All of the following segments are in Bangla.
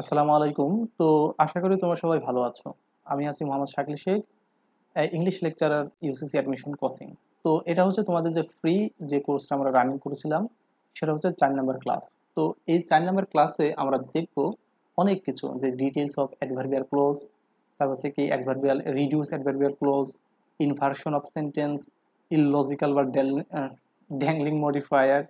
আসসালামু আলাইকুম। তো আশা করি তোমরা সবাই ভালো আছো। আমি আছি Mohammad Shakil Sheikh, English lecturer UCC admission coaching. তো এটা হচ্ছে তোমাদের যে ফ্রি যে কোর্সটা আমরা রানিং করেছিলাম, সেটা হচ্ছে ৪ নাম্বার ক্লাস। তো এই ৪ নাম্বার ক্লাসে আমরা দেখব অনেক কিছু, যে ডিটেইলস অফ অ্যাডভার্বিয়াল ক্লোজ, তারপর হচ্ছে কি adverbial reduce adverbial close, inversion of sentence, illogical বা ড্যাংলিং মডিফায়ার,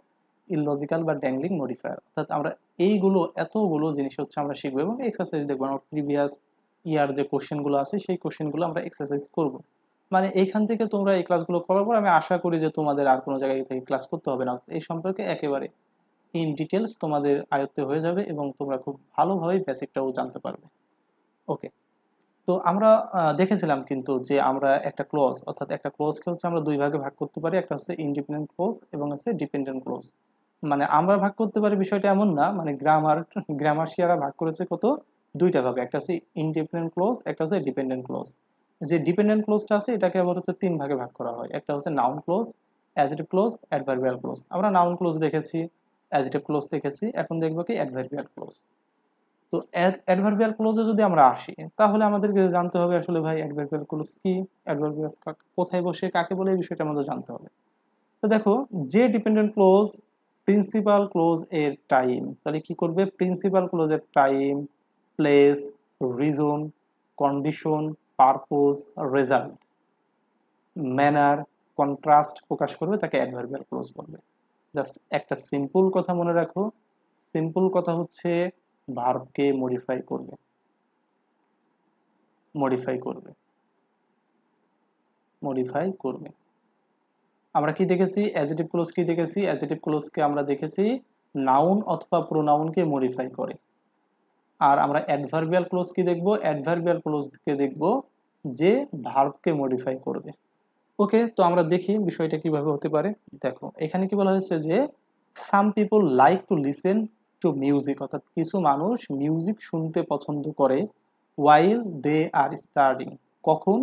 ইললজিক্যাল বা ড্যাংলিং মডিফায়ার। অর্থাৎ আমরা এইগুলো এতগুলো জিনিস হচ্ছে আমরা শিখবো এবং এক্সারসাইজ দেখবো। আমার প্রিভিয়াস ইয়ার যে কোশ্চেনগুলো আছে সেই কোশ্চেনগুলো আমরা এক্সারসাইজ করব। মানে এইখান থেকে তোমরা এই ক্লাসগুলো করার পর আমি আশা করি যে তোমাদের আর কোনো জায়গায় থেকে ক্লাস করতে হবে না, এই সম্পর্কে একেবারে ইন ডিটেলস তোমাদের আয়ত্তে হয়ে যাবে এবং তোমরা খুব ভালোভাবে বেসিকটাও জানতে পারবে। ওকে। তো আমরা দেখেছিলাম কিন্তু যে আমরা একটা ক্লজ, অর্থাৎ একটা ক্লজকে হচ্ছে আমরা দুই ভাগে ভাগ করতে পারি। একটা হচ্ছে ইন্ডিপেন্ডেন্ট ক্লজ এবং হচ্ছে ডিপেন্ডেন্ট ক্লজ। মানে আমরা ভাগ করতে পারি বিষয়টা এমন না, মানে গ্রামারশিয়ারা ভাগ করেছে কত, দুইটা ভাগে। একটা হচ্ছে ইন্ডিপেন্ডেন্ট ক্লজ, একটা হচ্ছে ডিপেন্ডেন্ট ক্লজ। যে ডিপেন্ডেন্ট ক্লজটা আছে এটাকে আবার হচ্ছে তিন ভাগে ভাগ করা হয়। একটা হচ্ছে noun clause, adjective clause, adverbial clause. আমরা নাউন ক্লজ দেখেছি, অ্যাডজেক্টিভ ক্লজ দেখেছি, এখন দেখবো কি অ্যাডভার্বিয়াল ক্লজ। তো অ্যাডভার্বিয়াল ক্লোজে যদি আমরা আসি, তাহলে আমাদেরকে জানতে হবে আসলে ভাই অ্যাডভার্বিয়াল ক্লোজ কি, অ্যাডভার্বিয়াল কোথায় বসে, কাকে বলে, এই বিষয়টা আমাদের জানতে হবে। তো দেখো, যে ডিপেন্ডেন্ট ক্লোজ প্রিন্সিপাল ক্লোজ এর টাইম, তাহলে কি করবে, প্রিন্সিপাল ক্লোজের time, place, reason, condition, purpose, result, manner, contrast প্রকাশ করবে, তাকে অ্যাডভার্বিয়াল ক্লোজ বলবে। জাস্ট একটা সিম্পল কথা মনে রাখো, সিম্পল কথা হচ্ছে ভার্বকে মডিফাই করবে, মডিফাই করবে, মডিফাই করবে। আমরা কি দেখেছি, অ্যাডজেক্টিভ ক্লোজ কি দেখেছি, অ্যাডজেক্টিভ ক্লোজকে আমরা দেখেছি নাউন অথবা প্রোনাউনকে মডিফাই করে। আর আমরা অ্যাডভার্বিয়াল ক্লোজ কি দেখব, অ্যাডভার্বিয়াল ক্লোজকে দেখব যে ভার্বকে মডিফাই করবে। ওকে, তো আমরা দেখি বিষয়টা কিভাবে হতে পারে। দেখো এখানে কি বলা হয়েছে যে some people like to listen to music, অর্থাৎ কিছু মানুষ মিউজিক শুনতে পছন্দ করে, ওয়াইল দে আর স্টাডিং, কখন,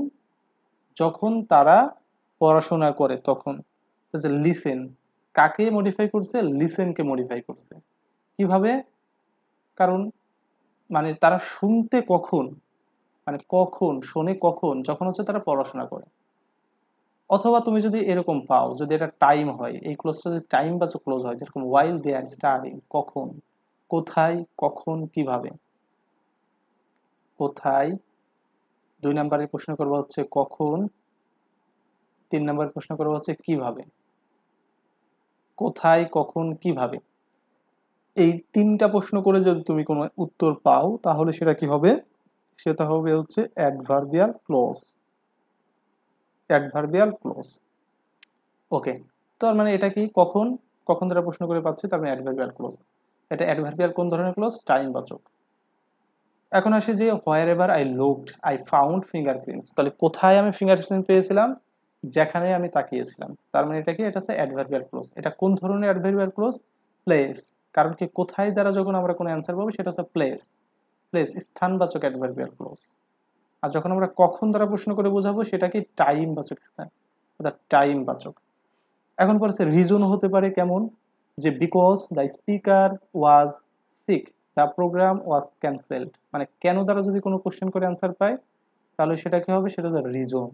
যখন তারা পড়াশোনা করে তখন। লিসেন কাকে মডিফাই করছে, লিসেনকে মডিফাই করছে। কিভাবে? কারণ মানে তারা শুনতে কখন, মানে কখন শোনে, কখন, যখন হচ্ছে তারা পড়াশোনা করে। অথবা তুমি যদি এরকম পাও, যদি এটা টাইম হয়, এই ক্লোজটা যদি টাইম বাচক ক্লোজ হয়, যেরকম ওয়াইল দে আর স্টাডিং, কখন, কোথায়, কখন, কিভাবে। কোথায়, দুই নম্বরের প্রশ্ন করবো হচ্ছে কখন, তিন নম্বরের প্রশ্ন করবো হচ্ছে কিভাবে। কোথায়, কখন, কিভাবে, এই তিনটা প্রশ্ন করে যদি তুমি কোনো উত্তর পাও, তাহলে সেটা কি হবে, সেটা হবে হচ্ছে অ্যাডভার্বিয়াল ক্লজ, অ্যাডভার্বিয়াল ক্লজ। ওকে, তো মানে এটা কি, কখন, কখন দ্বারা প্রশ্ন করে পাচ্ছি, তার মানে অ্যাডভার্বিয়াল ক্লজ। এটা অ্যাডভার্বিয়াল কোন ধরনের ক্লজ, টাইম বাচক। এখন আসে যে wherever I looked I found fingerprints, তাহলে কোথায় আমি ফিঙ্গারপ্রিন্ট পেয়েছিলাম, যেখানে আমি তাকিয়েছিলাম, তার মানে এটা কি, এটা হচ্ছে অ্যাডভার্বিয়াল ক্লজ। এটা কোন ধরনের অ্যাডভার্বিয়াল ক্লজ, প্লেস। কারণ কি, কোথায় দ্বারা যখন আমরা কোনো অ্যান্সার পাবো সেটা হচ্ছে প্লেস, প্লেস স্থানবাচক অ্যাডভার্বিয়াল ক্লজ। আর যখন আমরা কখন দ্বারা প্রশ্ন করে বোঝাবো সেটা কি, টাইম বাচক স্থান, অর্থাৎ টাইম বাচক। এখন পড়ছে রিজন হতে পারে কেমন, যে because the speaker was sick the program was cancelled, মানে কেন দ্বারা যদি কোনো কোশ্চেন করে অ্যান্সার পায়, তাহলে সেটা কি হবে, সেটা হচ্ছে রিজন।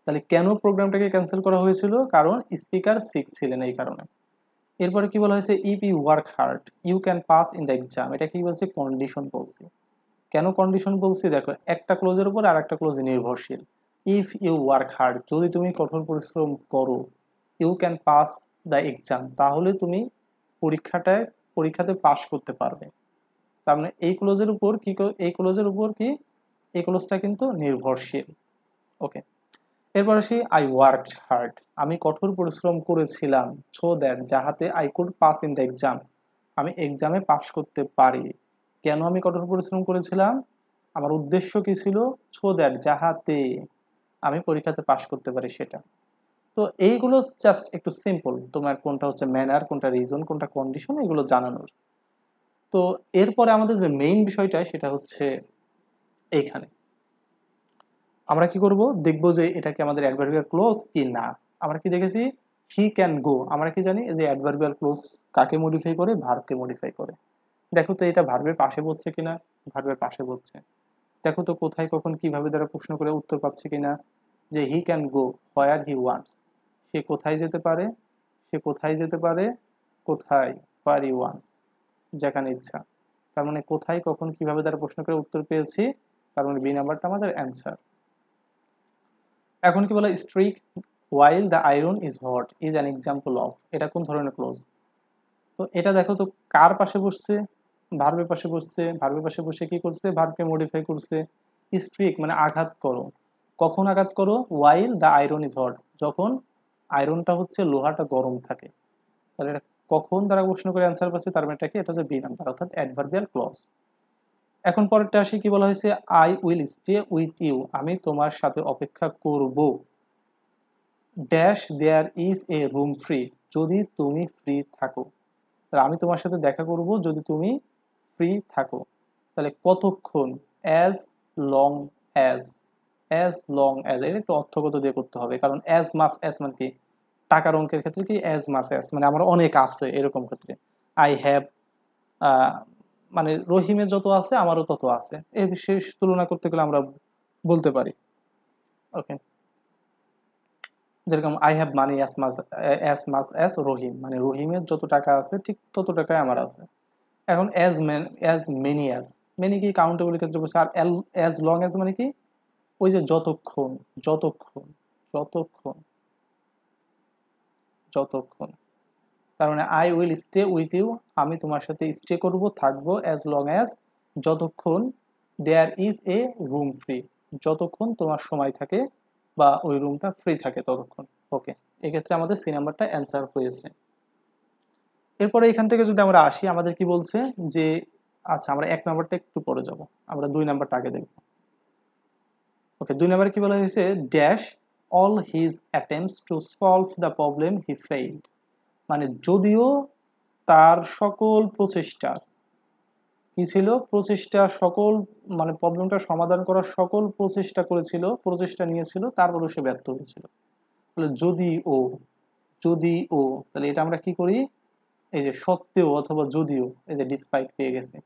তাহলে কেন প্রোগ্রামটাকে ক্যান্সেল করা হয়েছিল, কারণ স্পিকার সিক ছিলেন, এই কারণে। এরপরে কি বলা হয়েছে, if you work hard you can pass in the exam, এটা কি বলছে, কন্ডিশন বলছি। কেন কন্ডিশন বলছি, দেখো একটা ক্লোজের উপর আর একটা ক্লোজ নির্ভরশীল। ইফ ইউ ওয়ার্ক হার্ড, যদি তুমি কঠোর পরিশ্রম করো, you can pass the exam, তাহলে তুমি পরীক্ষাটায় পরীক্ষাতে পাশ করতে পারবে। তার মানে এই ক্লোজের উপর কি, এই ক্লোজের উপর কি, এই ক্লোজটা কিন্তু নির্ভরশীল। ওকে, এরপর আসি আই ওয়ার্কড হার্ড, আমি কঠোর পরিশ্রম করেছিলাম, সো দ্যাট, যাহাতে I could pass in the exam, আমি এক্সামে পাশ করতে পারি। কেন আমি কঠোর পরিশ্রম করেছিলাম, আমার উদ্দেশ্য কি ছিল, সো দ্যাট, যাহাতে আমি পরীক্ষাতে পাশ করতে পারি সেটা। তো এইগুলো জাস্ট একটু সিম্পল, তোমার কোনটা হচ্ছে ম্যানার, কোনটা রিজন, কোনটা কন্ডিশন, এগুলো জানানোর। তো এরপরে আমাদের যে মেইন বিষয়টা সেটা হচ্ছে এইখানে আমরা কি করব, দেখবো যে এটা কি আমাদের অ্যাডভার্বিয়াল ক্লোজ কি না। আমরা কি দেখেছি, হি ক্যান গো, আমরা কি জানি যে অ্যাডভার্বিয়াল ক্লোজ কাকে মডিফাই করে, ভার্বকে মডিফাই করে। দেখো তো এটা ভার্বের পাশে বসছে কিনা, ভার্বের পাশে বসছে। দেখো তো কোথায় কখন কিভাবে দ্বারা প্রশ্ন করে উত্তর পাচ্ছে কিনা, যে he can go where he wants, সে কোথায় যেতে পারে, সে কোথায় যেতে পারে, কোথায়, হোয়ার হি ওয়ান্টস, যেখানে ইচ্ছা। তার মানে কোথায় কখন কিভাবে দ্বারা প্রশ্ন করে উত্তর পেয়েছি, তার মানে বি নাম্বারটা আমাদের অ্যান্সার। এখন কি বলে, strike while the iron is hot is an example of, এটা কোন ধরনের ক্লোজ? তো এটা দেখো তো কার পাশে বসছে, ভার্বের পাশে বসছে, ভার্বের পাশে বসে কি করছে, ভার্বকে মডিফাই করছে। স্ট্রিক মানে আঘাত করো, কখন আঘাত করো, ওয়াইল দ্য আয়রন ইজ হট, যখন আয়রনটা হচ্ছে লোহাটা গরম থাকে। তাহলে এটা কখন দ্বারা প্রশ্ন করে অ্যান্সার পাচ্ছে, তার মানে এটা কি, এটা হচ্ছে বি নাম্বার, অর্থাৎ অ্যাডভার্বিয়াল ক্লজ। এখন পরেরটা আসি, কি বলা হয়েছে, I will stay with you, আমি তোমার সাথে অপেক্ষা করব, dash there is a room free, যদি তুমি ফ্রি থাকো। তাহলে আমি তোমার সাথে দেখা করব যদি তুমি ফ্রি থাকো। তাহলে কতক্ষণ, as long as, as long as, এটা একটু অর্থগত দিয়ে করতে হবে, কারণ অ্যাজ মাস অ্যাজ মানে কি, টাকার অঙ্কের ক্ষেত্রে কি অ্যাজ মাস অ্যাজ মানে আমার অনেক আছে এরকম ক্ষেত্রে। আই হ্যাভ, মানে রহিমের যত আছে আমারও তত আছে, এই বিশেষ তুলনা করতে গেলে আমরা বলতে পারি। ওকে, যেরকম আই হ্যাভ মানি অ্যাজ রহিম, মানে রহিমের যত টাকা আছে ঠিক তত টাকাই আমার আছে। এখন অ্যাজ মেনি অ্যাজ, মেনি কি কাউন্টেবল ক্ষেত্রে বলছে, আর অ্যাজ লং অ্যাজ মানে কি, ওই যে যতক্ষণ, যতক্ষণ, যতক্ষণ, যতক্ষণ। তার মানে I will stay with you, আমি তোমার সাথে স্টে করব, থাকবো, অ্যাজ লং অ্যাজ, যতক্ষণ, there is a room free, যতক্ষণ তোমার সময় থাকে বা ওই রুমটা ফ্রি থাকে ততক্ষণ। ওকে, এক্ষেত্রে আমাদের সি নাম্বারটা অ্যান্সার হয়েছে। এরপরে এখান থেকে যদি আমরা আসি, আমাদের কি বলছে যে, আচ্ছা আমরা এক নাম্বারটা একটু পরে যাব, আমরা দুই নাম্বারটা আগে দেখব। ওকে, দুই নাম্বারে কি বলা হয়েছে, dash all his attempts to solve the problem he failed, মানে যদিও তার সকল প্রচেষ্টা, কি ছিল, প্রচেষ্টা সকল, মানে প্রবলেমটা সমাধান করার সকল প্রচেষ্টা করেছিল, প্রচেষ্টা নিয়েছিল, তারপরেও সে ব্যর্থ হয়েছিল। তাহলে যদি ও, যদি ও, তাহলে এটা আমরা কি করি, এই যে সত্ত্বেও অথবা যদিও, এই যে ডিসপাইট পেয়ে গেছে,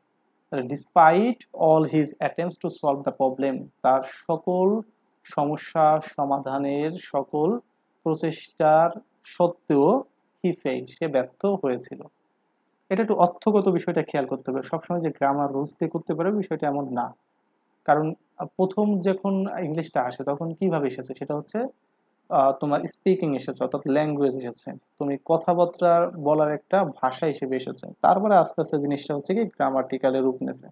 তাহলে despite all his attempts to solve the problem, তার সকল সমস্যা সমাধানের সকল প্রচেষ্টার সত্ত্বেও হি ফেইল, সে ব্যর্থ হয়েছিল। এটা একটু অর্থগত বিষয়টা খেয়াল করতে হবে, সবসময় যে গ্রামার রুলস দিয়ে করতে পারবে বিষয়টা এমন না। কারণ প্রথম যখন ইংলিশটা আসে তখন কিভাবে এসেছে, সেটা হচ্ছে তোমার স্পিকিং এসেছে, অর্থাৎ ল্যাঙ্গুয়েজ এসেছে, তুমি কথাবার্তা বলার একটা ভাষা হিসেবে এসেছে, তারপরে আস্তে আস্তে জিনিসটা হচ্ছে কি গ্রামাটিক্যালের রূপ নেছে।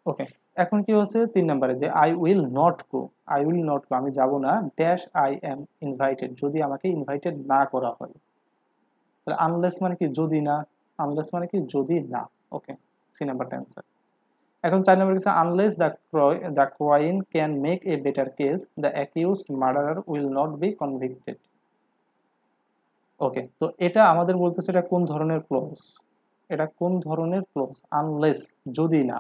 ওকে, এখন কি হচ্ছে তিন নম্বরে, যে I will not go, I will not go, আমি যাব না, ড্যাশ আই এম ইনভাইটেড, যদি আমাকে ইনভাইটেড না করা হয়। তাহলে আনলেস মানে কি, যদি না, আনলেস মানে কি, যদি না। ওকে, সি নাম্বারটা অ্যান্সার। এখন চার নম্বর কিছু, unless the crime can make a better case the accused murderer will not be convicted. Okay, তো এটা আমাদের বলতেছে এটা কোন ধরনের ক্লজ, এটা কোন ধরনের ক্লজ, আনলেস, যদি না,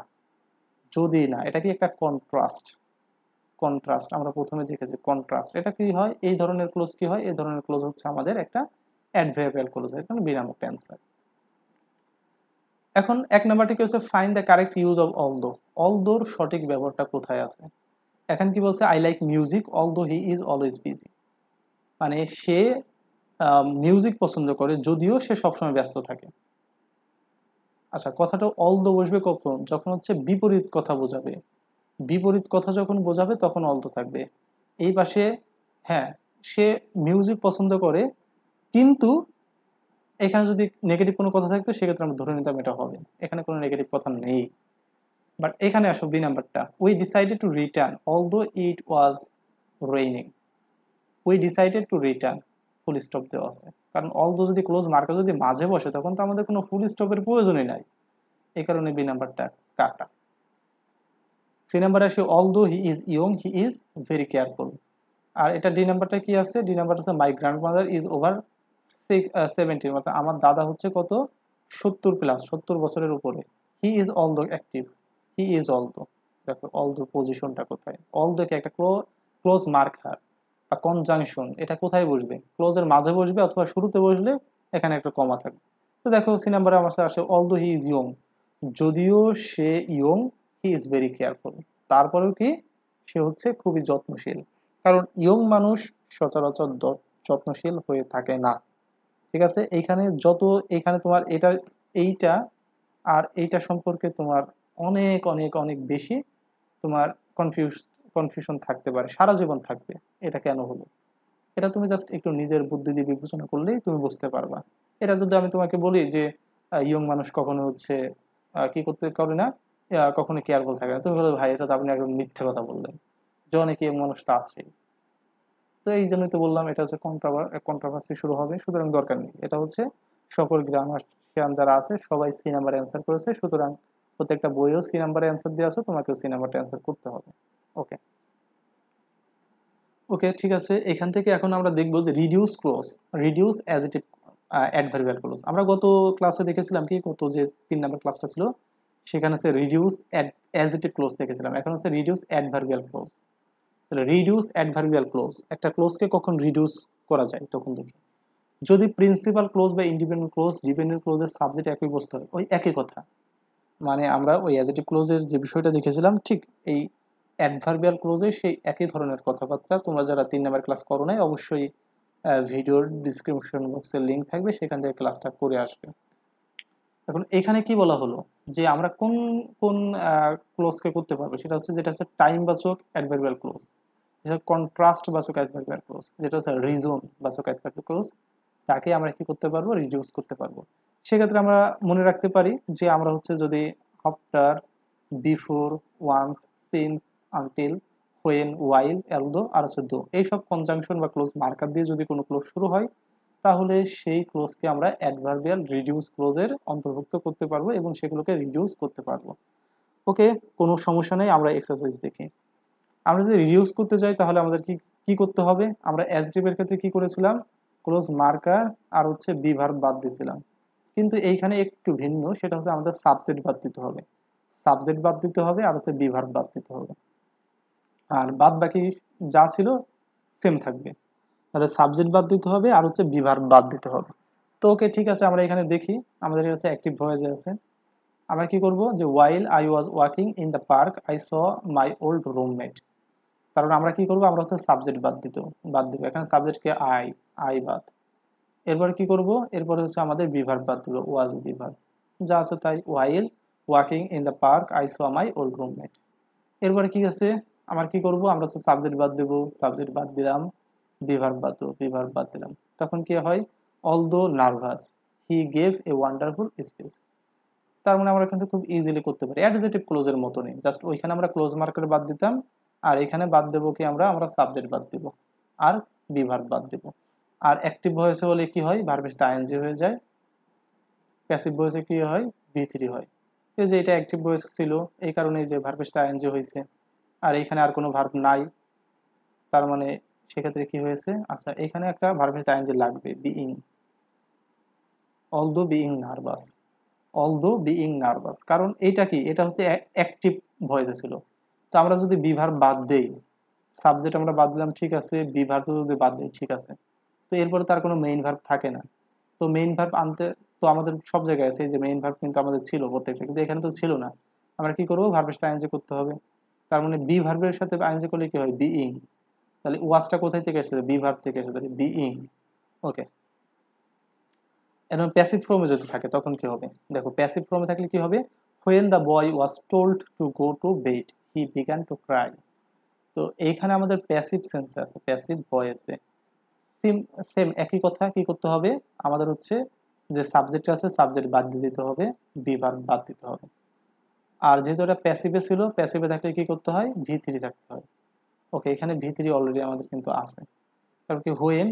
যদি না, এটা কি একটা কন্ট্রাস্ট, কন্ট্রাস্ট আমরা প্রথমে দেখেছি কন্ট্রাস্ট, এটা কি হয়, এই ধরনের ক্লোজ কি হয়, এই ধরনের ক্লোজ হচ্ছে আমাদের একটা অ্যাডভার্বিয়াল ক্লোজ, এখানে বি নাম্বার অ্যান্সার। এখন এক নাম্বারটি কি হচ্ছে, find the correct use of although, অলদোর সঠিক ব্যবহারটা কোথায় আছে। এখন কি বলছে, I like music although he is always busy, মানে সে মিউজিক পছন্দ করে যদিও সে সবসময় ব্যস্ত থাকে। আচ্ছা, কথাটা অলদো বসবে কখন, যখন হচ্ছে বিপরীত কথা বোঝাবে, বিপরীত কথা যখন বোঝাবে তখন অলদো থাকবে। এই পাশে, হ্যাঁ, সে মিউজিক পছন্দ করে, কিন্তু এখানে যদি নেগেটিভ কোনো কথা থাকতো সেক্ষেত্রে আমরা ধরে নিতাম এটা হবে, এখানে কোনো নেগেটিভ কথা নেই। বাট এখানে আসো বি নাম্বারটা, we decided to return although it was raining, we decided to return, full stop দেওয়া আছে, কারণ অলদো যদি ক্লোজ মার্কার যদি মাঝে বসে তখন তো আমাদের কোনো ফুল স্টপের প্রয়োজনই নাই, এই কারণে বি নাম্বারটা কাটা। সি নাম্বার আসে, although he is young he is very careful, আর এটা ডি নাম্বারটা কি আছে, ডি নাম্বারটা হচ্ছে মাই গ্র্যান্ডমাদার ইজ ওভার 70, মানে আমার দাদা হচ্ছে কত, 70+, 70 বছরের উপরে। He is although active, he is although, দেখো অলদো পজিশনটা কোথায়, অলদো কি একটা ক্লোজ মার্কার বা কনজাংশন, এটা কোথায় বসবে, ক্লোজের মাঝে বসবে অথবা শুরুতে বসলে এখানে একটা কমা থাকবে। তো দেখো সি নাম্বারে আমার আসে অলদো হি ইজ ইয়ং, যদিও সে young, he is very careful. তারপরেও কি, সে হচ্ছে খুবই যত্নশীল। কারণ ইয়ং মানুষ সচরাচর যত্নশীল হয়ে থাকে না। ঠিক আছে, এইখানে এইখানে তোমার এইটা আর এইটা সম্পর্কে তোমার অনেক অনেক অনেক বেশি তোমার কনফিউজ কনফিউশন থাকতে পারে, সারা জীবন থাকবে। এটা কেন হলো, এটা তুমি জাস্ট একটু নিজের বুদ্ধি দিয়ে বিবেচনা করলেই তুমি বুঝতে পারবা। এটা যদি আমি তোমাকে বলি যে ইয়ং মানুষ কখনো হচ্ছে কি করতে করে না, কখনো কেয়ারফুল থাকে না, তুমি বলো ভাই এটা তো আপনি একদম মিথ্যে কথা বললেন, যে অনেক ইয়ং মানুষ তো আছে। তো এই জন্যই তো বললাম এটা হচ্ছে কন্ট্রোভার্সি শুরু হবে, সুতরাং দরকার নেই। এটা হচ্ছে সকল গ্রামার যারা আছে সবাই সি নাম্বারে অ্যান্সার করেছে, সুতরাং প্রত্যেকটা বইয়েও সি নাম্বারে অ্যান্সার দিয়ে আসো, তোমাকেও সি নাম্বারটা অ্যান্সার করতে হবে। ওকে, ওকে, ঠিক আছে। এখান থেকে এখন আমরা দেখব যে reduce close, reduce adjective adverbial close. আমরা গত ক্লাসে দেখেছিলাম কি, গত যে 3 নম্বর ক্লাসটা ছিল সেখানে হচ্ছে রিডিউস অ্যাডজেক্টিভ ক্লোজ দেখেছিলাম, এখন হচ্ছে রিডিউস অ্যাডভার্বিয়াল ক্লোজ। তাহলে রিডিউস অ্যাডভার্বিয়াল ক্লোজ, একটা ক্লোজকে কখন রিডিউস করা যায় তখন দেখি, যদি প্রিন্সিপাল ক্লোজ বা ইন্ডিপেন্ডেন্ট ক্লোজ, ডিপেন্ডেন্ট ক্লোজের সাবজেক্ট একই বস্তু হয়, ওই একই কথা। মানে আমরা ওই অ্যাডজেক্টিভ ক্লোজের যে বিষয়টা দেখেছিলাম, ঠিক এই অ্যাডভার্বিয়াল ক্লোজে সেই একই ধরনের কথাবার্তা। তোমরা যারা 3 নম্বর ক্লাস করো নাই, অবশ্যই ভিডিওর ডিসক্রিপশন বক্সের লিঙ্ক থাকবে, সেখান থেকে ক্লাসটা করে আসবে। এখন এখানে কি বলা হলো, যে আমরা কোন কোন ক্লোজকে করতে পারবো, সেটা হচ্ছে যেটা হচ্ছে টাইম বাচক অ্যাডভার্বিয়াল ক্লোজ, যেটা কন্ট্রাস্ট বাচক অ্যাডভার্বিয়াল ক্লোজ, যেটা হচ্ছে রিজন বাচক অ্যাডভার্বিয়াল ক্লোজ, তাকে আমরা কি করতে পারবো, রিডিউস করতে পারবো। সেক্ষেত্রে আমরা মনে রাখতে পারি যে আমরা হচ্ছে যদি after, before, once, since, until, when, while, although আর হচ্ছে দো, এইসব কনজাংশন বা ক্লোজ মার্কার দিয়ে যদি কোনো ক্লোজ শুরু হয়, তাহলে সেই ক্লোজকে আমরা অ্যাডভার্বিয়াল রিডিউস ক্লোজের অন্তর্ভুক্ত করতে পারবো এবং সেগুলোকে রিডিউস করতে পারবো। ওকে, কোনো সমস্যা নেই, আমরা এক্সারসাইজ দেখি। আমরা যদি রিডিউস করতে চাই তাহলে আমাদের কি কি করতে হবে, আমরা অ্যাডজেক্টিভের ক্ষেত্রে কি করেছিলাম, ক্লোজ মার্কার আর হচ্ছে বি ভার্ব বাদ দিয়েছিলাম। কিন্তু এইখানে একটু ভিন্ন, সেটা হচ্ছে আমাদের সাবজেক্ট বাদ দিতে হবে, সাবজেক্ট বাদ দিতে হবে আর হচ্ছে বি ভার্ব বাদ দিতে হবে। আর বাদ বাকি যা ছিল সেম থাকবে। তাহলে সাবজেক্ট বাদ দিতে হবে আর হচ্ছে বি ভার্ব বাদ দিতে হবে। তো ওকে, ঠিক আছে, আমরা এখানে দেখি আমাদের কাছে অ্যাক্টিভ ভয়েসে আছে। আমরা কি করব, যে while I was walking in the park I saw my old roommate. কারণ আমরা কি করব, আমরা হচ্ছে সাবজেক্ট বাদ দিব, এখানে সাবজেক্টকে আই, আই বাদ। এরপর কি করব, এরপর হচ্ছে আমাদের বিভার বাদ দিব, ওয়াজ বিভার, যা আছে তাই, ওয়াইল walking in the park I saw my old roommate. এরপরে কি আছে, আমরা কি করব, আমরা হচ্ছে সাবজেক্ট বাদ দেব, সাবজেক্ট বাদ দিলাম, বিভার বাদ দেবো, বিভার বাদ দিলাম। তখন কি হয়, although nervous he gave a wonderful speech. তার মানে আমরা কিন্তু খুব ইজিলি করতে পারি, অ্যাডজেক্টিভ ক্লোজের মতো নেই, জাস্ট ওইখানে আমরা ক্লোজ মার্কার বাদ দিতাম, আর এখানে বাদ দেবো কি, আমরা আমরা সাবজেক্ট বাদ দিব আর বিভার বাদ দিব। আর অ্যাক্টিভ ভয়েসে হলে কি হয়, ভার্বের সাথে আইএনজি হয়ে যায়, প্যাসিভ ভয়েসে কি হয়, ভি3 হয়। এই যে এটা অ্যাক্টিভ ভয়েস ছিল, এই কারণে যে ভার্বের সাথে আইএনজি হয়েছে, আর এখানে আর কোনো ভার্ব নাই, তার মানে সেক্ষেত্রে কি হয়েছে, আচ্ছা এখানে একটা ভার্বের সাথে আইএনজি লাগবে, being, although being nervous, although being nervous, কারণ এইটা কি, এটা হচ্ছে অ্যাক্টিভ ভয়েসে ছিল। তো আমরা যদি বি ভার্ব বাদ দেই, সাবজেক্ট আমরা বাদ দিলাম ঠিক আছে, বি ভার্ব যদি বাদ দেই ঠিক আছে, তো এরপরে তার কোনো মেইন ভার্ব থাকে না। তো মেইন ভার্ব আনতে তো আমাদের সব জায়গায় আছে, এই যে মেইন ভার্ব কিন্তু আমাদের ছিল প্রত্যেকটা, কিন্তু এখানে তো ছিল না। আমরা কি করবো, ভার্বের সাথে আইএনজি করতে হবে। তার মানে বি ভার্বের সাথে আইএনজি করলে কি হয়, বিইং। তাহলে ওয়াজটা কোথায় থেকে এসেছে, বি ভার্ব থেকে এসেছে, তাহলে বিইং। ওকে, এখন প্যাসিভ ফর্মে যদি থাকে তখন কি হবে, দেখো প্যাসিভ ফর্মে থাকলে কি হবে, when the boy was told to go to bed he began to cry। তো এইখানে আমাদের প্যাসিভ সেন্স আছে, প্যাসিভ ভয়েসে সেম সেম একই কথা, কি করতে হবে, আমাদের হচ্ছে যে সাবজেক্ট আছে সাবজেক্ট বাদ দিয়ে দিতে হবে, বি ভার্ব বাদ দিতে হবে। আর যেহেতু এটা প্যাসিভে ছিল, প্যাসিভে থাকলে কি করতে হয়, ভি3 থাকতে হয়। ওকে, এখানে ভি3 অলরেডি আমাদের কিন্তু আছে। তারপর কি, when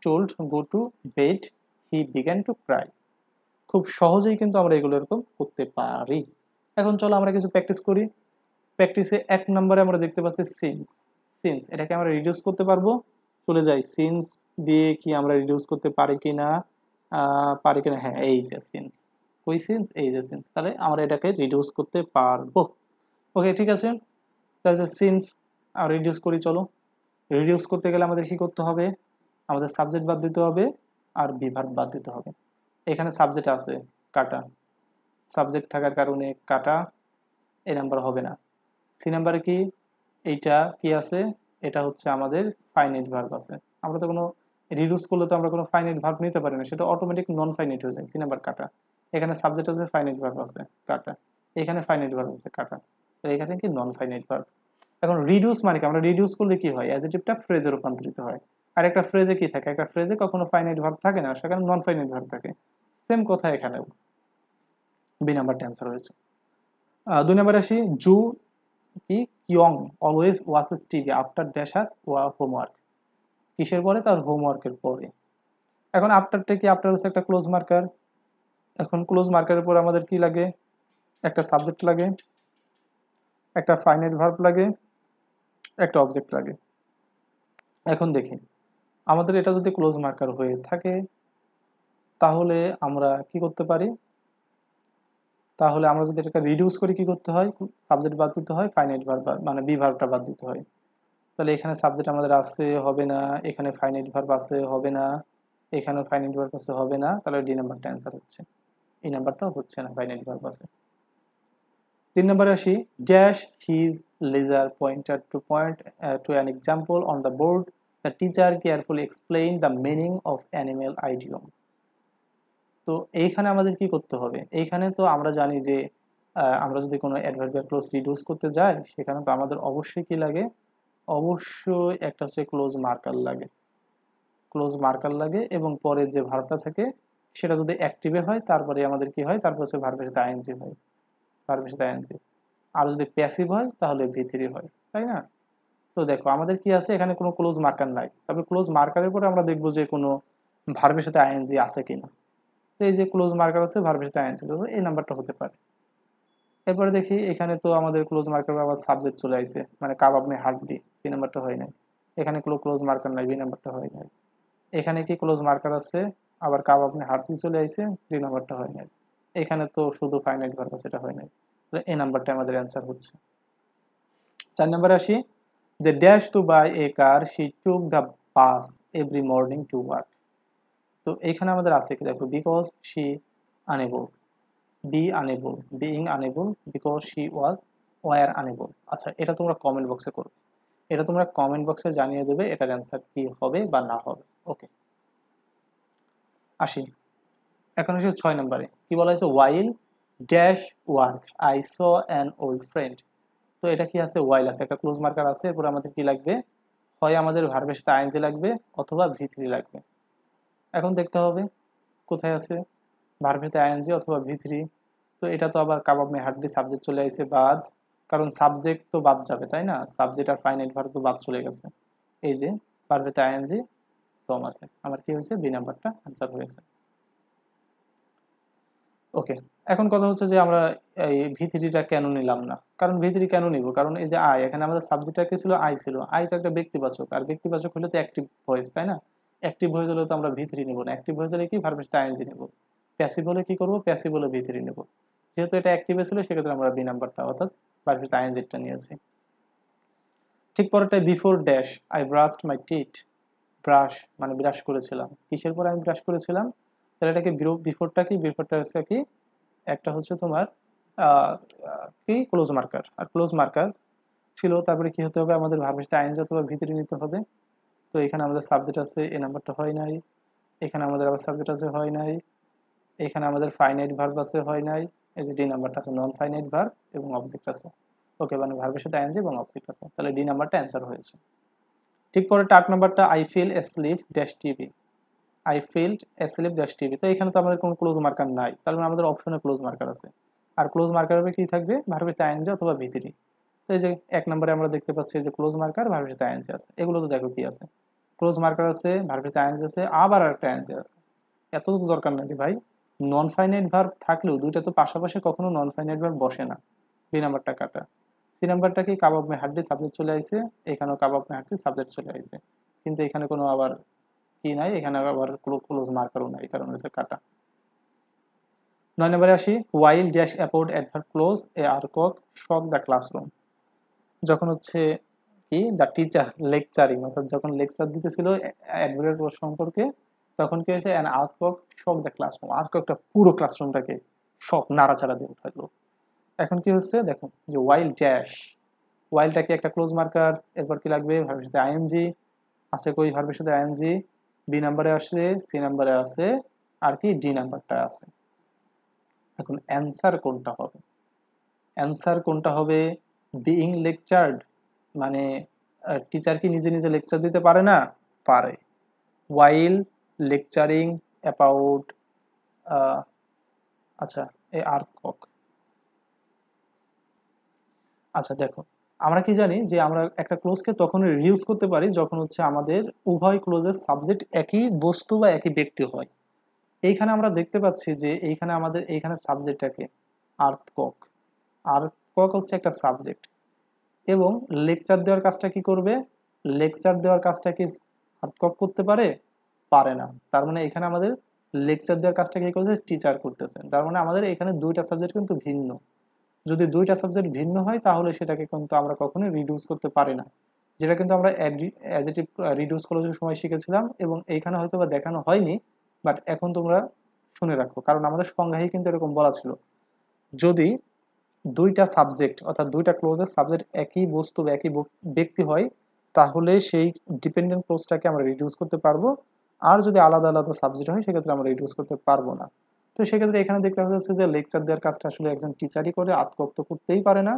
told go to bed he began to cry। খুব সহজেই কিন্তু আমরা এগুলো এরকম করতে পারি। এখন চলো আমরা কিছু প্র্যাকটিস করি। প্র্যাকটিসে 1 নম্বরে আমরা দেখতে পাচ্ছি সিন্স। সিন্স এটাকে আমরা রিডিউস করতে পারবো, চলে যাই সিন্স দিয়ে কি আমরা রিডিউস করতে পারি কিনা, পারি কিনা, হ্যাঁ এই যে সিন্স, ওই সিন্স, এই যে সিন্স, তাহলে আমরা এটাকে রিডিউস করতে পারবো। ওকে, ঠিক আছে, তাহলে সিন্স রিডিউস করি, চলো। রিডিউস করতে গেলে আমাদের কি করতে হবে, আমাদের সাবজেক্ট বাদ দিতে হবে আর বি ভার্ব বাদ দিতে হবে। এখানে সাবজেক্ট আছে কাটা, সাবজেক্ট থাকার কারণে কাটা, এই নাম্বার হবে না। সি নাম্বারে কি, এইটা কি আছে, এটা হচ্ছে আমাদের ফাইনাইট ভার্ব আছে। আমরা তো কোনো রিডিউস করলে তো আমরা কোনো ফাইনাইট ভার্ব নিতে পারি না, সেটা অটোমেটিক নন ফাইনাইট হয়ে যায়। সি নাম্বার কাটা। এখানে সাবজেক্ট আছে, ফাইনাইট ভার্ব আছে, কাটা। এখানে ফাইনাইট ভার্ব আছে, কাটা। তো এখানে কি নন ফাইনাইট ভার্ব। এখন রিডিউস মানে কি, আমরা রিডিউস করলে কি হয়, অ্যাডজেক্টিভটা ফ্রেজে রূপান্তরিত হয়। আর একটা ফ্রেজে কি থাকে, একটা ফ্রেজে কখনো ফাইনাইট ভার্ব থাকে না, সেখানে নন ফাইনাইট ভার্ব থাকে। সেম কথা এখানেও। বি নাম্বারটা অ্যান্সার হয়েছে। 2 নম্বরে আসি, জু কি young always watches TV after dash her homework. কিসের পরে, তার হোমওয়ার্কের পরে। এখন আফটারটা কি, আফটার হচ্ছে একটা ক্লোজ মার্কার। এখন ক্লোজ মার্কারের পর আমাদের কি লাগে, একটা সাবজেক্ট লাগে, একটা ফাইনাইট ভার্ব লাগে, একটা অবজেক্ট লাগে। এখন দেখি, আমাদের এটা যদি ক্লোজ মার্কার হয়ে থাকে তাহলে আমরা কি করতে পারি, তাহলে আমরা যদি এটাকে রিডিউস করি কি করতে হয়, সাবজেক্ট বাদ দিতে হয়, ফাইনাইট ভার্ব মানে বি ভার্বটা বাদ দিতে হয়। তাহলে এখানে সাবজেক্ট আমাদের আছে, হবে না, এখানে ফাইনাইট ভার্ব আছে, হবে না, এখানেও ফাইনাইট ভার্ব আছে, হবে না। তাহলে ডি নাম্বারটা অ্যান্সার হচ্ছে। এই নাম্বারটাও হচ্ছে না, ফাইনাইট ভার্ব আছে। 3 নম্বরে আসি, dash his laser pointer to point to an example on the board, the teacher carefully explain the meaning of animal idiom. তো এইখানে আমাদের কি করতে হবে, এইখানে তো আমরা জানি যে আমরা যদি কোনো অ্যাডভার্বিয়াল ক্লোজ রিডিউস করতে যাই সেখানে তো আমাদের অবশ্যই কি লাগে, অবশ্যই একটা হচ্ছে ক্লোজ মার্কার লাগে। ক্লোজ মার্কার লাগে এবং পরে যে ভার্বটা থাকে সেটা যদি অ্যাক্টিভে হয় তারপরে আমাদের কি হয়, তারপর হচ্ছে ভার্বের সাথে আইএনজি হয়, ভার্বের সাথে আইএনজি। আর যদি প্যাসিভ হয় তাহলে ভি3 হয়, তাই না? তো দেখো আমাদের কি আছে, এখানে কোনো ক্লোজ মার্কার নাই, তবে ক্লোজ মার্কারের পরে আমরা দেখবো যে কোনো ভার্বের সাথে আইএনজি আছে কিনা। তো এই যে ক্লোজ মার্কার আছে, ভার্বের সাথে আইএনজি, এই নাম্বারটা হতে পারে। এরপরে দেখি এখানে তো আমাদের ক্লোজ মার্কার আবার সাবজেক্ট চলে আসছে, মানে কাবাব মে হাড্ডি, সি নাম্বারটা হয় নাই। এখানে কোনো ক্লোজ মার্কার নাই, বি নাম্বারটা হয় নাই। এখানে কি ক্লোজ মার্কার আছে, আবার কাবাব মে হাড্ডি চলে আসছে, ডি নাম্বারটা হয় নাই। এখানে তো শুধু ফাইনাইট ভার্ব আছে, এটা হয় নাই। তাহলে এই নাম্বারটা আমাদের অ্যান্সার হচ্ছে। 4 নম্বরে আসি, যে dash to buy a car, she took the bus every morning to work. তো এখানে আমাদের আছে কি দেখো, because she unable, be unable, being unable, because she were unable. আচ্ছা, এটা তোমরা কমেন্ট বক্সে করবে, এটা তোমরা কমেন্ট বক্সে জানিয়ে দেবে এটার অ্যান্সার কি হবে বা না হবে। ওকে, আসি। এখন আসি 6 নম্বরে, কি বলা হয়েছে, while dash work I saw an old friend. তো এটা কি আছে, ওয়াইল আছে, একটা ক্লোজ মার্কার আছে, এরপর আমাদের কি লাগবে, হয় আমাদের ভার্বের সাথে আইএনজি লাগবে অথবা ভি3 লাগবে। এখন দেখতে হবে কোথায় আছে, ভার্বের সাথে আইএনজি অথবা ভি3। তো এটা তো আবার কাবাব মে হাড্ডি, সাবজেক্ট চলে আসছে বাদ, কারণ সাবজেক্ট তো বাদ যাবে, তাই না? সাবজেক্ট আর ফাইনাইট ভার্ব তো বাদ চলে গেছে। এই যে ভার্বের সাথে আইএনজি কম আছে, আমার কি হয়েছে, বি নাম্বারটা অ্যান্সার হয়েছে। ওকে, এখন কথা হচ্ছে যে আমরা এই ভি3টা কেন নিলাম না, কারণ ভি3 কেন নিব, কারণ এই যে আই, এখানে আমাদের সাবজেক্টটা কি ছিল, আই ছিল। আই তো একটা ব্যক্তিবাচক, আর ব্যক্তিবাচক হলে তো অ্যাক্টিভ ভয়েস, তাই না? অ্যাক্টিভ ভয়েস হলে তো আমরা ভি3 নিব না, অ্যাক্টিভ ভয়েস হলে কি ভার্বের সাথে আইএনজি নিব। প্যাসিভ হলে কি করব, প্যাসিভ হলে ভি3 নিব। যেহেতু এটা অ্যাক্টিভে ছিল সেক্ষেত্রে আমরা বি নাম্বারটা অর্থাৎ ভার্বের সাথে আইএনজিটা নিয়েছি। ঠিক পরেরটাই, before dash I brushed my teeth. Brush মানে ব্রাশ করেছিলাম, কিসের পরে আমি ব্রাশ করেছিলাম, তাহলে এটাকে বিফোরটা কি, বিফোরটা হচ্ছে কি, একটা হচ্ছে তোমার আহ, কি ক্লোজ মার্কার, আর ক্লোজ মার্কার ছিল, তারপরে কি হতে হবে, আমাদের ভার্বের সাথে আইএনজি অথবা ভিতরে নিতে হবে। তো এখানে আমাদের সাবজেক্ট আছে, এই নাম্বারটা হয় নাই। এখানে আমাদের আবার সাবজেক্ট আছে, হয় নাই। এখানে আমাদের ফাইনাইট ভার্ব আছে, হয় নাই। এই যে ডি নাম্বারটা আছে, নন ফাইনাইট ভার্ব এবং অবজেক্ট আছে। ওকে, মানে ভার্বের সাথে আইএনজি এবং অবজেক্ট আছে, তাহলে ডি নাম্বারটা অ্যান্সার হয়েছে। ঠিক পরে 8 নাম্বারটা, I feel asleep dash TV. I fell asleep dash TV. তো এখানে তো আমাদের কোনো ক্লোজ মার্কার নাই, তার মানে আমাদের অপশনে ক্লোজ মার্কার আছে। আর ক্লোজ মার্কার কি থাকবে, ভার্বের সাথে আইএনজি অথবা ভি3। তো এই যে 1 নম্বরে আমরা দেখতে পাচ্ছি যে ক্লোজ মার্কার, ভার্বের সাথে আইএনজি আছে। এগুলো তো দেখো কি আছে, ক্লোজ মার্কার আছে, ভার্বের সাথে আইএনজি আছে, আবার আরেকটা আইএনজি আছে। এত তো দরকার নাকি ভাই, নন ফাইনাইট ভার্ব থাকলেও দুইটা তো পাশাপাশি কখনো নন ফাইনাইট ভার্ব বসে না। বি নাম্বারটা কাটা। সি নাম্বারটা কি, কাবাব মে হাড্ডি সাবজেক্ট চলে আইছে, এখানেও কাবাব মে হাড্ডি সাবজেক্ট চলে আইছে, কিন্তু এখানে কোনো আবার কি নাই, এখানে আবার ক্লোজ মার্কারও নাই, কারণ হচ্ছে কাটা। 9 নম্বরে আসি, while dash afford adverb clause a earthquake shook the classroom. যখন হচ্ছে কি, দ্য টিচার লেকচারিং, অর্থাৎ যখন লেকচার দিতেছিল অ্যাডভার্ব সম্পর্কে, তখন কি হয়েছে, অ্যান আর্কক শক দ্য ক্লাসরুম, আর্ককটা পুরো ক্লাসরুমটাকে শখ নাড়াচাড়া দিয়ে উঠাইলো। এখন কি হচ্ছে দেখো, যে ওয়াইল ড্যাশ, ওয়াইলটা কি একটা ক্লোজ মার্কার, এরপর কি লাগবে ভার্বের সাথে আইএনজি আছে, কই ভার্বের সাথে আইএনজি বি নাম্বারে আসছে, সি নাম্বারে আছে, আর কি ডি নাম্বারটা আছে। এখন অ্যান্সার কোনটা হবে? অ্যান্সার কোনটা হবে? বিইং লেকচার্ড, মানে টিচার কি নিজে নিজে লেকচার দিতে পারে না? পারে। ওয়াইল লেকচারিং অ্যাবাউট, আচ্ছা এই আর্কক, আচ্ছা দেখো, আমরা কি জানি যে আমরা একটা ক্লোজকে তখন রিডিউস করতে পারি যখন হচ্ছে আমাদের উভয় ক্লোজের সাবজেক্ট একই বস্তু বা একই ব্যক্তি হয়। এইখানে আমরা দেখতে পাচ্ছি যে এইখানে আমাদের এইখানে সাবজেক্টটাকে আর্থকক, আর্থকক হচ্ছে একটা সাবজেক্ট, এবং লেকচার দেওয়ার কাজটা কি করবে? লেকচার দেওয়ার কাজটা কি আর্থকক করতে পারে? পারে না। তার মানে এখানে আমাদের লেকচার দেওয়ার কাজটা কি করছে? টিচার করতেছে। তার মানে আমাদের এখানে দুইটা সাবজেক্ট কিন্তু ভিন্ন। যদি দুইটা সাবজেক্ট ভিন্ন হয় তাহলে সেটাকে কিন্তু আমরা কখনোই রিডিউস করতে পারি না, যেটা কিন্তু আমরা অ্যাডজেক্টিভ রিডিউস ক্লজের সময় শিখেছিলাম, এবং এইখানে হয়তো বা দেখানো হয়নি, বাট এখন তোমরা শুনে রাখো, কারণ আমাদের সংজ্ঞায় কিন্তু এরকম বলা ছিল, যদি দুইটা সাবজেক্ট অর্থাৎ দুইটা ক্লোজের সাবজেক্ট একই বস্তু বা একই ব্যক্তি হয় তাহলে সেই ডিপেন্ডেন্ট ক্লোজটাকে আমরা রিডিউস করতে পারবো, আর যদি আলাদা আলাদা সাবজেক্ট হয় সেক্ষেত্রে আমরা রিডিউস করতে পারবো না। তো সেক্ষেত্রে এখানে দেখতে যাচ্ছে যে লেকচার দেওয়ার কাজটা আসলে একজন টিচারই করে, আত্মক্ত করতেই পারে না।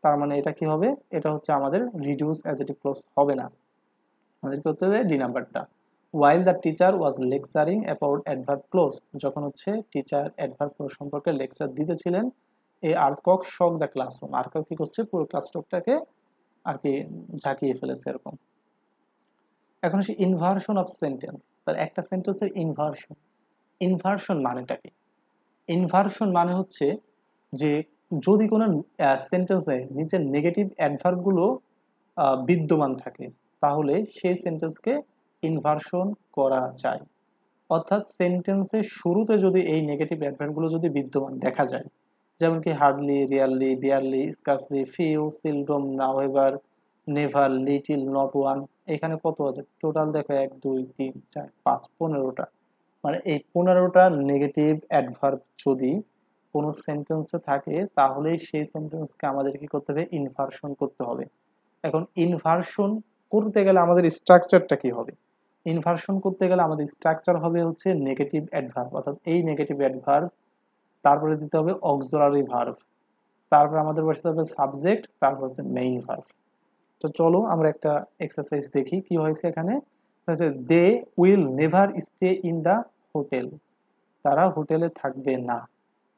তার মানে এটা কি হবে? এটা হচ্ছে আমাদের রিডিউস অ্যাডজেক্টিভ ক্লোজ হবে না, আমাদের করতে হবে ডি নাম্বারটা। While the teacher was lecturing about adverb close, যখন হচ্ছে টিচার অ্যাডভার্ব ক্লোজ সম্পর্কে লেকচার দিতেছিলেন, এই আর্থকক শক দ্য ক্লাসরুম, আর্থকক কি করছে? পুরো ক্লাসরুমটাকে আর কি ঝাঁকিয়ে ফেলেছে এরকম। এখন আসি ইনভার্সন অফ সেন্টেন্স, তার একটা সেন্টেন্সের ইনভার্সন, ইনভার্সন মানেটা কি? ইনভার্সন মানে হচ্ছে যে যদি কোনো সেন্টেন্সে নিচের নেগেটিভ অ্যাডভার্বগুলো বিদ্যমান থাকে তাহলে সেই সেন্টেন্সকে ইনভার্সন করা যায়। অর্থাৎ সেন্টেন্সের শুরুতে যদি এই নেগেটিভ অ্যাডভার্বগুলো যদি বিদ্যমান দেখা যায়, যেমন কি hardly, rarely, barely, scarcely, few, seldom, nowhere, never, little, not one, এখানে কত আছে টোটাল দেখো? 1 2 3 4 5 15টা। মানে এই 15টা নেগেটিভ অ্যাডভার্ব যদি কোনো সেন্টেন্সে থাকে তাহলে সেই সেন্টেন্সকে আমাদের কি করতে হবে? ইনভার্সন করতে হবে। এখন ইনভার্সন করতে গেলে আমাদের স্ট্রাকচারটা কি হবে? ইনভার্সন করতে গেলে আমাদের স্ট্রাকচার হবে হচ্ছে নেগেটিভ অ্যাডভার্ব, অর্থাৎ এই নেগেটিভ অ্যাডভার্ব, তারপরে দিতে হবে অক্সিলারি ভার্ব, তারপর আমাদের বসাতে হবে সাবজেক্ট, তারপর হচ্ছে মেইন ভার্ব। তো চলো আমরা একটা এক্সারসাইজ দেখি কি হয়েছে এখানে। They will never stay in the hotel, তারা হোটেলে থাকবে না।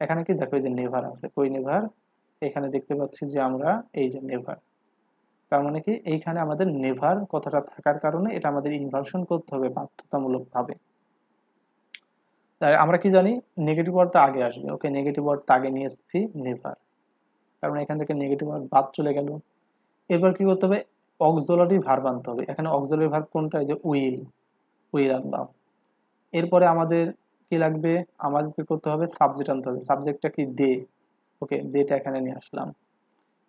এখানে কি দেখো, এই যে নেভার আছে, কই নেভার? এখানে দেখতে পাচ্ছি যে আমরা এই যে নেভার, তার মানে কি এইখানে আমাদের নেভার কথাটা থাকার কারণে এটা আমাদের ইনভার্সন করতে হবে বাধ্যতামূলক ভাবে। তাই আমরা কি জানি? নেগেটিভ ওয়ার্ডটা আগে আসবে, ওকে, নেগেটিভ ওয়ার্ডটা আগে নিয়ে এসেছি নেভার, তার মানে এখান থেকে নেগেটিভ ওয়ার্ড বাদ চলে গেল। এরপর কি করতে হবে? অক্সিলারি ভার্ব আনতে হবে। এখানে অক্সিলারি ভার্ব কোনটা? এই যে উইল, উইল আনলাম। এরপরে আমাদের কি লাগবে? আমাদের কি করতে হবে? সাবজেক্ট আনতে হবে। সাবজেক্টটা কি? দে, ওকে, দেটা এখানে নিয়ে আসলাম।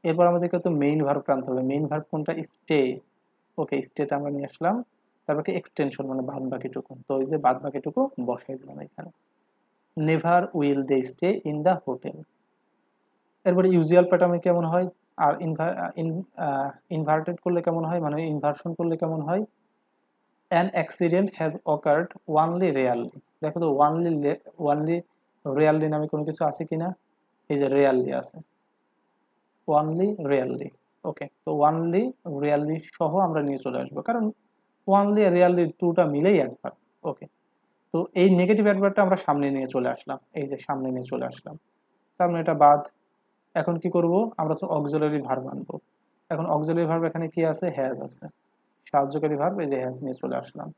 এরপর আমাদেরকে তো মেইন ভার্ব আনতে হবে। মেইন ভার্ব কোনটা? স্টে, ওকে, স্টেটা আমরা নিয়ে আসলাম। তারপর কি এক্সটেনশন, মানে বাদ বাকিটুকু, তো ওই যে বাদ বাকিটুকু বসাই দিলাম এখানে। Never will they stay in the hotel. এরপরে ইউজুয়াল প্যাটার্নে কেমন হয়, আর ইনভার্টেড করলে কেমন হয়, মানে ইনভার্সন করলে কেমন হয়? An accident has occurred only rarely. দেখো তো ওয়ানলি রেয়ারলি নামে কোনো কিছু আছে কিনা? এই যে রেয়ারলি আছে, ওয়ানলি রেয়ারলি, ওকে, তো ওয়ানলি রেয়ারলি সহ আমরা নিয়ে চলে আসবো, কারণ ওয়ানলি রেয়ারলি দুটা মিলেই অ্যাডভার্ব, ওকে। তো এই নেগেটিভ অ্যাডভার্বটা আমরা সামনে নিয়ে চলে আসলাম, এই যে সামনে নিয়ে চলে আসলাম, তার মানে এটা বাদ। এখন কি করব? আমরা তো অক্সিলারি ভার্ব আনবো। এখন অক্সিলারি ভার্ব এখানে কি আছে? হ্যাজ আছে, সাহায্যকারী ভার্ব, এই যে হ্যাজ নিয়ে চলে আসলাম।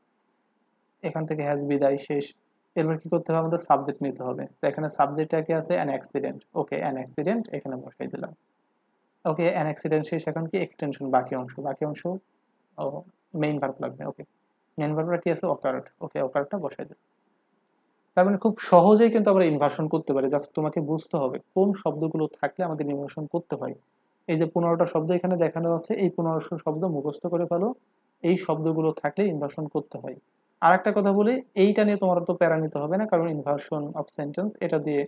এখান থেকে হ্যাজ বিদায়, শেষ। এরপর কি করতে হবে? আমাদের সাবজেক্ট নিতে হবে। তো এখানে সাবজেক্টটা কি আছে? An accident, okay, an accident এখানে বসাই দিলাম, ওকে, অ্যান অ্যাক্সিডেন্ট শেষ। এখন কি এক্সটেনশন, বাকি অংশ, বাকি অংশ ও মেইন ভার্ব লাগবে, ওকে, মেইন ভার্বটা কি আছে? অকার্ড, ওকে, অকার্ডটা বসাই দিলাম। তার মানে খুব সহজেই কিন্তু আমরা ইনভার্সন করতে পারি, জাস্ট তোমাকে বুঝতে হবে কোন শব্দগুলো থাকলে আমাদের ইনভার্সন করতে হয়। এই যে 15টা শব্দ এখানে দেখানো আছে, এই 1500 শব্দ মুখস্থ করে ফেলো, এই শব্দগুলো থাকলে ইনভার্সন করতে হয়। আর একটা কথা বলি, এইটা নিয়ে তোমার তো প্যারা নিতে হবে না, কারণ ইনভার্সন অফ সেন্টেন্স এটা দিয়ে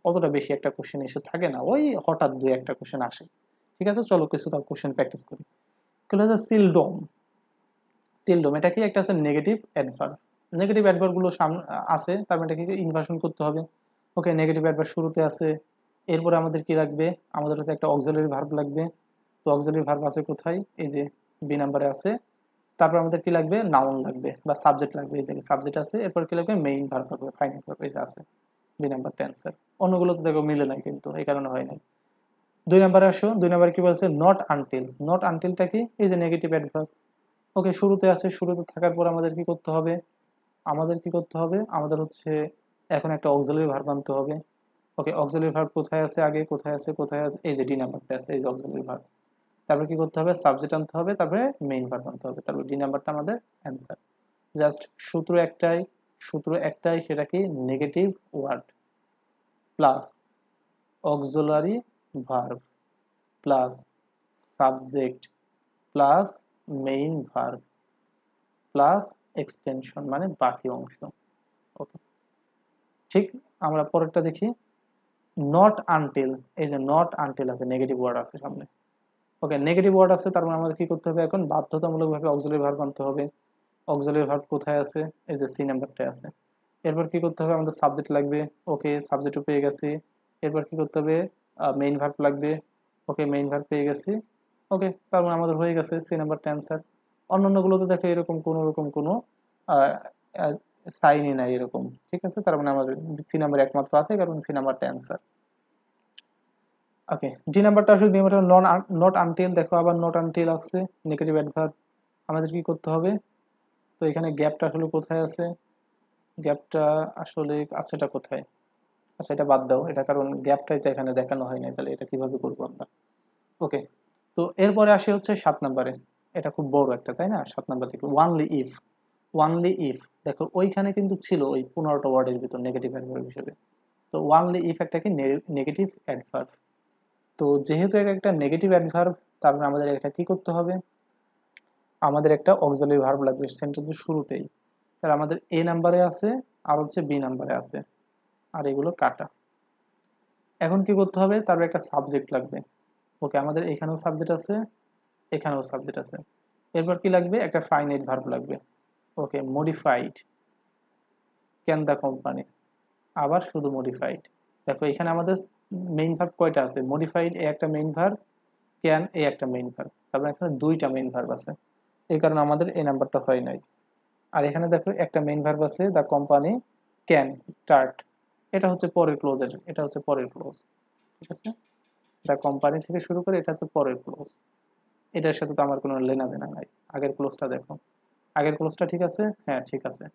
অতটা বেশি একটা কোশ্চেন এসে থাকে না, ওই হঠাৎ দুই একটা কোশ্চেন আসে। ঠিক আছে, চলো কিছু তার কোশ্চেন প্র্যাকটিস করি। এগুলো হচ্ছে সিলডম। সিলডম এটা কি একটা আছে নেগেটিভ অ্যাডভার্ব। নেগেটিভ অ্যাডভার্ব গুলো সামনে আছে, তার মানে এটাকে ইনভার্সন করতে হবে। ওকে, নেগেটিভ অ্যাডভার্ব শুরুতে আছে, এরপরে আমাদের কি লাগবে, আমাদের হচ্ছে একটা অক্সিলারি ভার্ব লাগবে। তো অক্সিলারি ভার্ব আছে কোথায়, এই যে বি নাম্বারে আছে। তারপর আমাদের কি লাগবে, নাউন লাগবে বা সাবজেক্ট লাগবে, এই যে সাবজেক্ট আছে। এরপর কি লাগবে, মেইন ভার্ব লাগবে, ফাইনাল ভার্ব, এই যে আছে বি নাম্বার টেন্সের। অন্যগুলো তো দেখো মিলে নাই, কিন্তু এই কারণে হয় নাই। দুই নাম্বারে আসো, দুই নাম্বার কি বলছে, নট আনটিল। নট আনটিলটা কি, এই যে নেগেটিভ অ্যাডভার্ব। ওকে, শুরুতে আছে, শুরুতে থাকার পর আমাদের কি করতে হবে, আমাদের কি করতে হবে, আমাদের হচ্ছে এখন একটা অক্সিলারি ভার্ব আনতে হবে। ওকে, অক্সিলারি ভার্ব কোথায় আছে, আগে কোথায় আছে, কোথায় আছে, এই যে ডি নাম্বারটা আছে, এই যে অক্সিলারি ভার্ব। তারপর কি করতে হবে, সাবজেক্ট আনতে হবে, তারপরে মেইন ভার্ব আনতে হবে, তারপর ডি নাম্বারটা আমাদের অ্যান্সার। জাস্ট সূত্র একটাই, সূত্র একটাই, সেটা কি, negative word plus auxiliary verb plus subject plus main verb plus extension মানে বাকি অংশ। ওকে, ঠিক। আমরা পরেরটা দেখি, নট আনটিল। এই যে নট আনটিল আছে, নেগেটিভ ওয়ার্ড আছে সামনে। ওকে, নেগেটিভ ওয়ার্ড আছে, তার মানে আমাদের কি করতে হবে, এখন বাধ্যতামূলকভাবে অক্সিলারি ভার্ব আনতে হবে। অক্সিলারি ভার্ব কোথায় আছে, এই যে সি নাম্বারটায় আছে। এরপর কি করতে হবে, আমাদের সাবজেক্ট লাগবে। ওকে, সাবজেক্টও পেয়ে গেছি। এরপর কি করতে হবে, মেইন ভার্ব লাগবে। ওকে, মেইন ভার্ব পেয়ে গেছি। ওকে, তার মানে আমাদের হয়ে গেছে সি নাম্বারটা অ্যান্সার। অন্যান্যগুলোতে দেখো এরকম কোনো সাইনই নাই এরকম। ঠিক আছে, তার মানে আমাদের সি নাম্বার একমাত্র আছে, কারণ সি নাম্বারটা অ্যান্সার। ওকে, ডি নাম্বারটা আসলে নট আনটিল। দেখো আবার নট আনটিল আসছে, নেগেটিভ অ্যাডভার্ব। আমাদের কি করতে হবে, তো এখানে গ্যাপটা আসলে কোথায় আছে, গ্যাপটা আসলে আছে, এটা কোথায়, আচ্ছা এটা বাদ দাও, এটা কারণ গ্যাপটাই তো এখানে দেখানো হয় নাই, তাহলে এটা কিভাবে করবো আমরা। ওকে, তো এরপরে আসি হচ্ছে 7 নম্বরে। এটা খুব বড় একটা, তাই না? 7 নম্বর থেকে ওয়ানলি ইফ। ওয়ানলি ইফ, দেখো ওইখানে কিন্তু ছিল ওই 15টা ওয়ার্ডের ভিতর নেগেটিভ অ্যাডভার্ব হিসেবে। তো ওয়ানলি ইফ একটা কি, নেগেটিভ অ্যাডভার্ব। তো যেহেতু এটা একটা নেগেটিভ অ্যাডভার্ব, তার মানে আমাদের এটা কি করতে হবে, আমাদের একটা অক্সিলারি ভার্ব লাগবে সেন্টেন্সের শুরুতেই। তাহলে আমাদের এ নাম্বারে আছে, আর হচ্ছে বি নাম্বারে আছে, আর এগুলো কাটা। এখন কি করতে হবে, তারপর একটা সাবজেক্ট লাগবে। ওকে, আমাদের এখানেও সাবজেক্ট আছে, এখানেও সাবজেক্ট আছে। এরপর কি লাগবে, একটা ফাইনাইট ভার্ব লাগবে। ওকে, মডিফাইড ক্যান দ্য কোম্পানি, আবার শুধু মডিফাইড। দেখো এখানে আমাদের মেইন ভার্ব কয়টা আছে, মডিফাইড এ একটা মেইন ভার্ব, ক্যান এ একটা মেইন ভার্ব, তারপর এখানে দুইটা মেইন ভার্ব আছে, এই কারণে আমাদের এই নাম্বারটা হয় নাই। আর এখানে দেখো একটা মেইন ভার্ব আছে, দ্য কোম্পানি ক্যান স্টার্ট, এটা হচ্ছে পরের ক্লোজের, এটা হচ্ছে পরের ক্লোজ। ঠিক আছে, দ্য কোম্পানি থেকে শুরু করে এটা হচ্ছে পরের ক্লোজ, এটার সাথে তো আমার কোনো লেনাদেনা নাই। আগের ক্লোজটা দেখো, আগের ক্লোজটা ঠিক আছে, হ্যাঁ ঠিক আছে।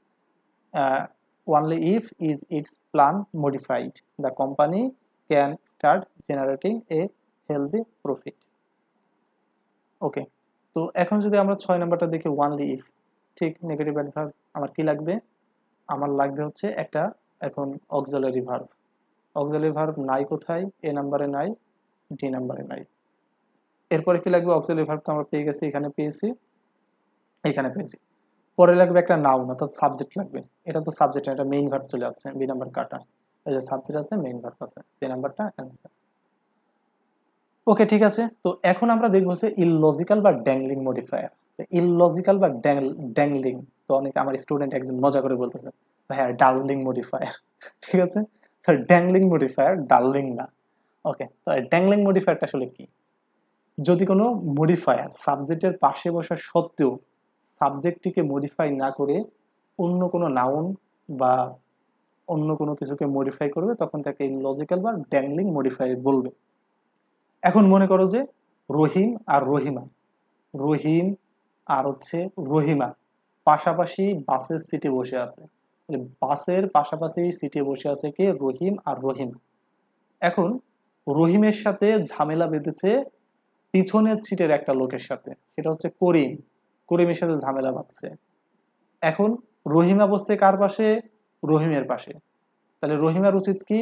Only if is its plan modified, the company can start generating a healthy profit. ওকে, তো এখন যদি আমরা 6 নম্বরটা দেখি, ওয়ানলি ইফ, ঠিক নেগেটিভ অ্যাডভার্ব। আমার কি লাগবে, আমার লাগবে হচ্ছে একটা এখন অক্সিলারি ভার্ব। অক্সিলারি ভার্ব নাই কোথায়, এ নাম্বারে নাই, ডি নাম্বারে নাই। এরপরে কি লাগবে, অক্সিলারি ভার্ব তো আমরা পেয়ে গেছি, এখানে পেয়েছি, এখানে পেয়েছি। পরে লাগবে একটা নাউন, অর্থাৎ সাবজেক্ট লাগবে। এটা তো সাবজেক্ট, এটা মেইন ভার্ব চলে যাচ্ছে, বি নাম্বার কাটা। এই যে সাবজেক্ট আছে, মেইন ভার্ব আছে, সি নাম্বারটা অ্যান্সার। ওকে, ঠিক আছে। তো এখন আমরা দেখবো হচ্ছে ইললজিক্যাল বা ড্যাংলিং মডিফায়ার। ইললজিক্যাল বা ড্যাংলিং, তো অনেক আমার স্টুডেন্ট একজন মজা করে বলতেছে, ভাইয়া ডার্লিং মডিফায়ার। ঠিক আছে, তো ড্যাংলিং মডিফায়ার, ডার্লিং না। ওকে, তো ড্যাংলিং মডিফায়ারটা আসলে কি, যদি কোনো মডিফায়ার সাবজেক্টের পাশে বসা সত্ত্বেও সাবজেক্টটিকে মডিফাই না করে অন্য কোনো নাউন বা অন্য কোনো কিছুকে মডিফাই করবে, তখন তাকে লজিক্যাল বা ড্যাংলিং মডিফাই বলবে। এখন মনে করো যে রহিম আর রহিমা, রহিম আর হচ্ছে রহিমা পাশাপাশি বাসের সিটে বসে আছে। বাসের পাশাপাশি সিটে বসে আছে কে, রহিম আর রহিমা। এখন রহিমের সাথে ঝামেলা বেঁধেছে পিছনের সিটের একটা লোকের সাথে, সেটা হচ্ছে করিম। করিমের সাথে ঝামেলা বাঁধছে। এখন রহিমা বসছে কার পাশে, রহিমের পাশে। তাহলে রহিমার উচিত কি,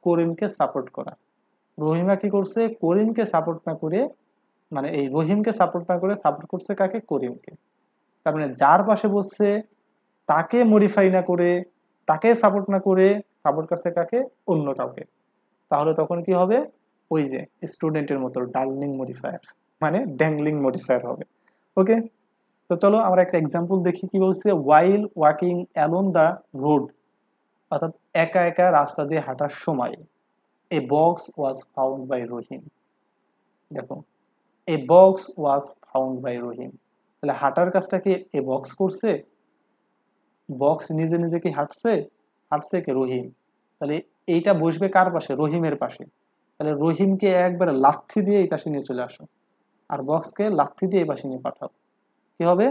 করিমকে সাপোর্ট করা। রহিমা কি করছে, করিমকে সাপোর্ট না করে, মানে এই রহিমকে সাপোর্ট না করে সাপোর্ট করছে কাকে, করিমকে। তার মানে যার পাশে বসছে তাকে মডিফাই না করে, তাকে সাপোর্ট না করে সাপোর্ট করছে কাকে, অন্য কাউকে। তাহলে তখন কি হবে, ওই যে স্টুডেন্টের মতো ডার্লিং মডিফায়ার, মানে ড্যাংলিং মডিফায়ার হবে। ওকে, তো চলো আমরা একটা এক্সাম্পল দেখি কি বলছে। ওয়াইল ওয়াকিং অ্যালং দ্য রোড, অর্থাৎ একা একা রাস্তা দিয়ে হাঁটার সময় এ বক্স ওয়াজ ফাউন্ড বাই রহিম। দেখো, এ বক্স ওয়াজ ফাউন্ড বাই রহিম, তাহলে হাঁটার কাজটা কি এ বক্স করছে? বক্স নিজে নিজে কি হাঁটছে? হাঁটছে কে? রহিম। তাহলে এইটা বসবে কার পাশে? রহিমের পাশে। তাহলে রহিমকে একবারে লাথি দিয়ে এই পাশে নিয়ে চলে আসো, আর বক্সকে লাথি দিয়ে এই পাশে নিয়ে পাঠাও। কি হবে?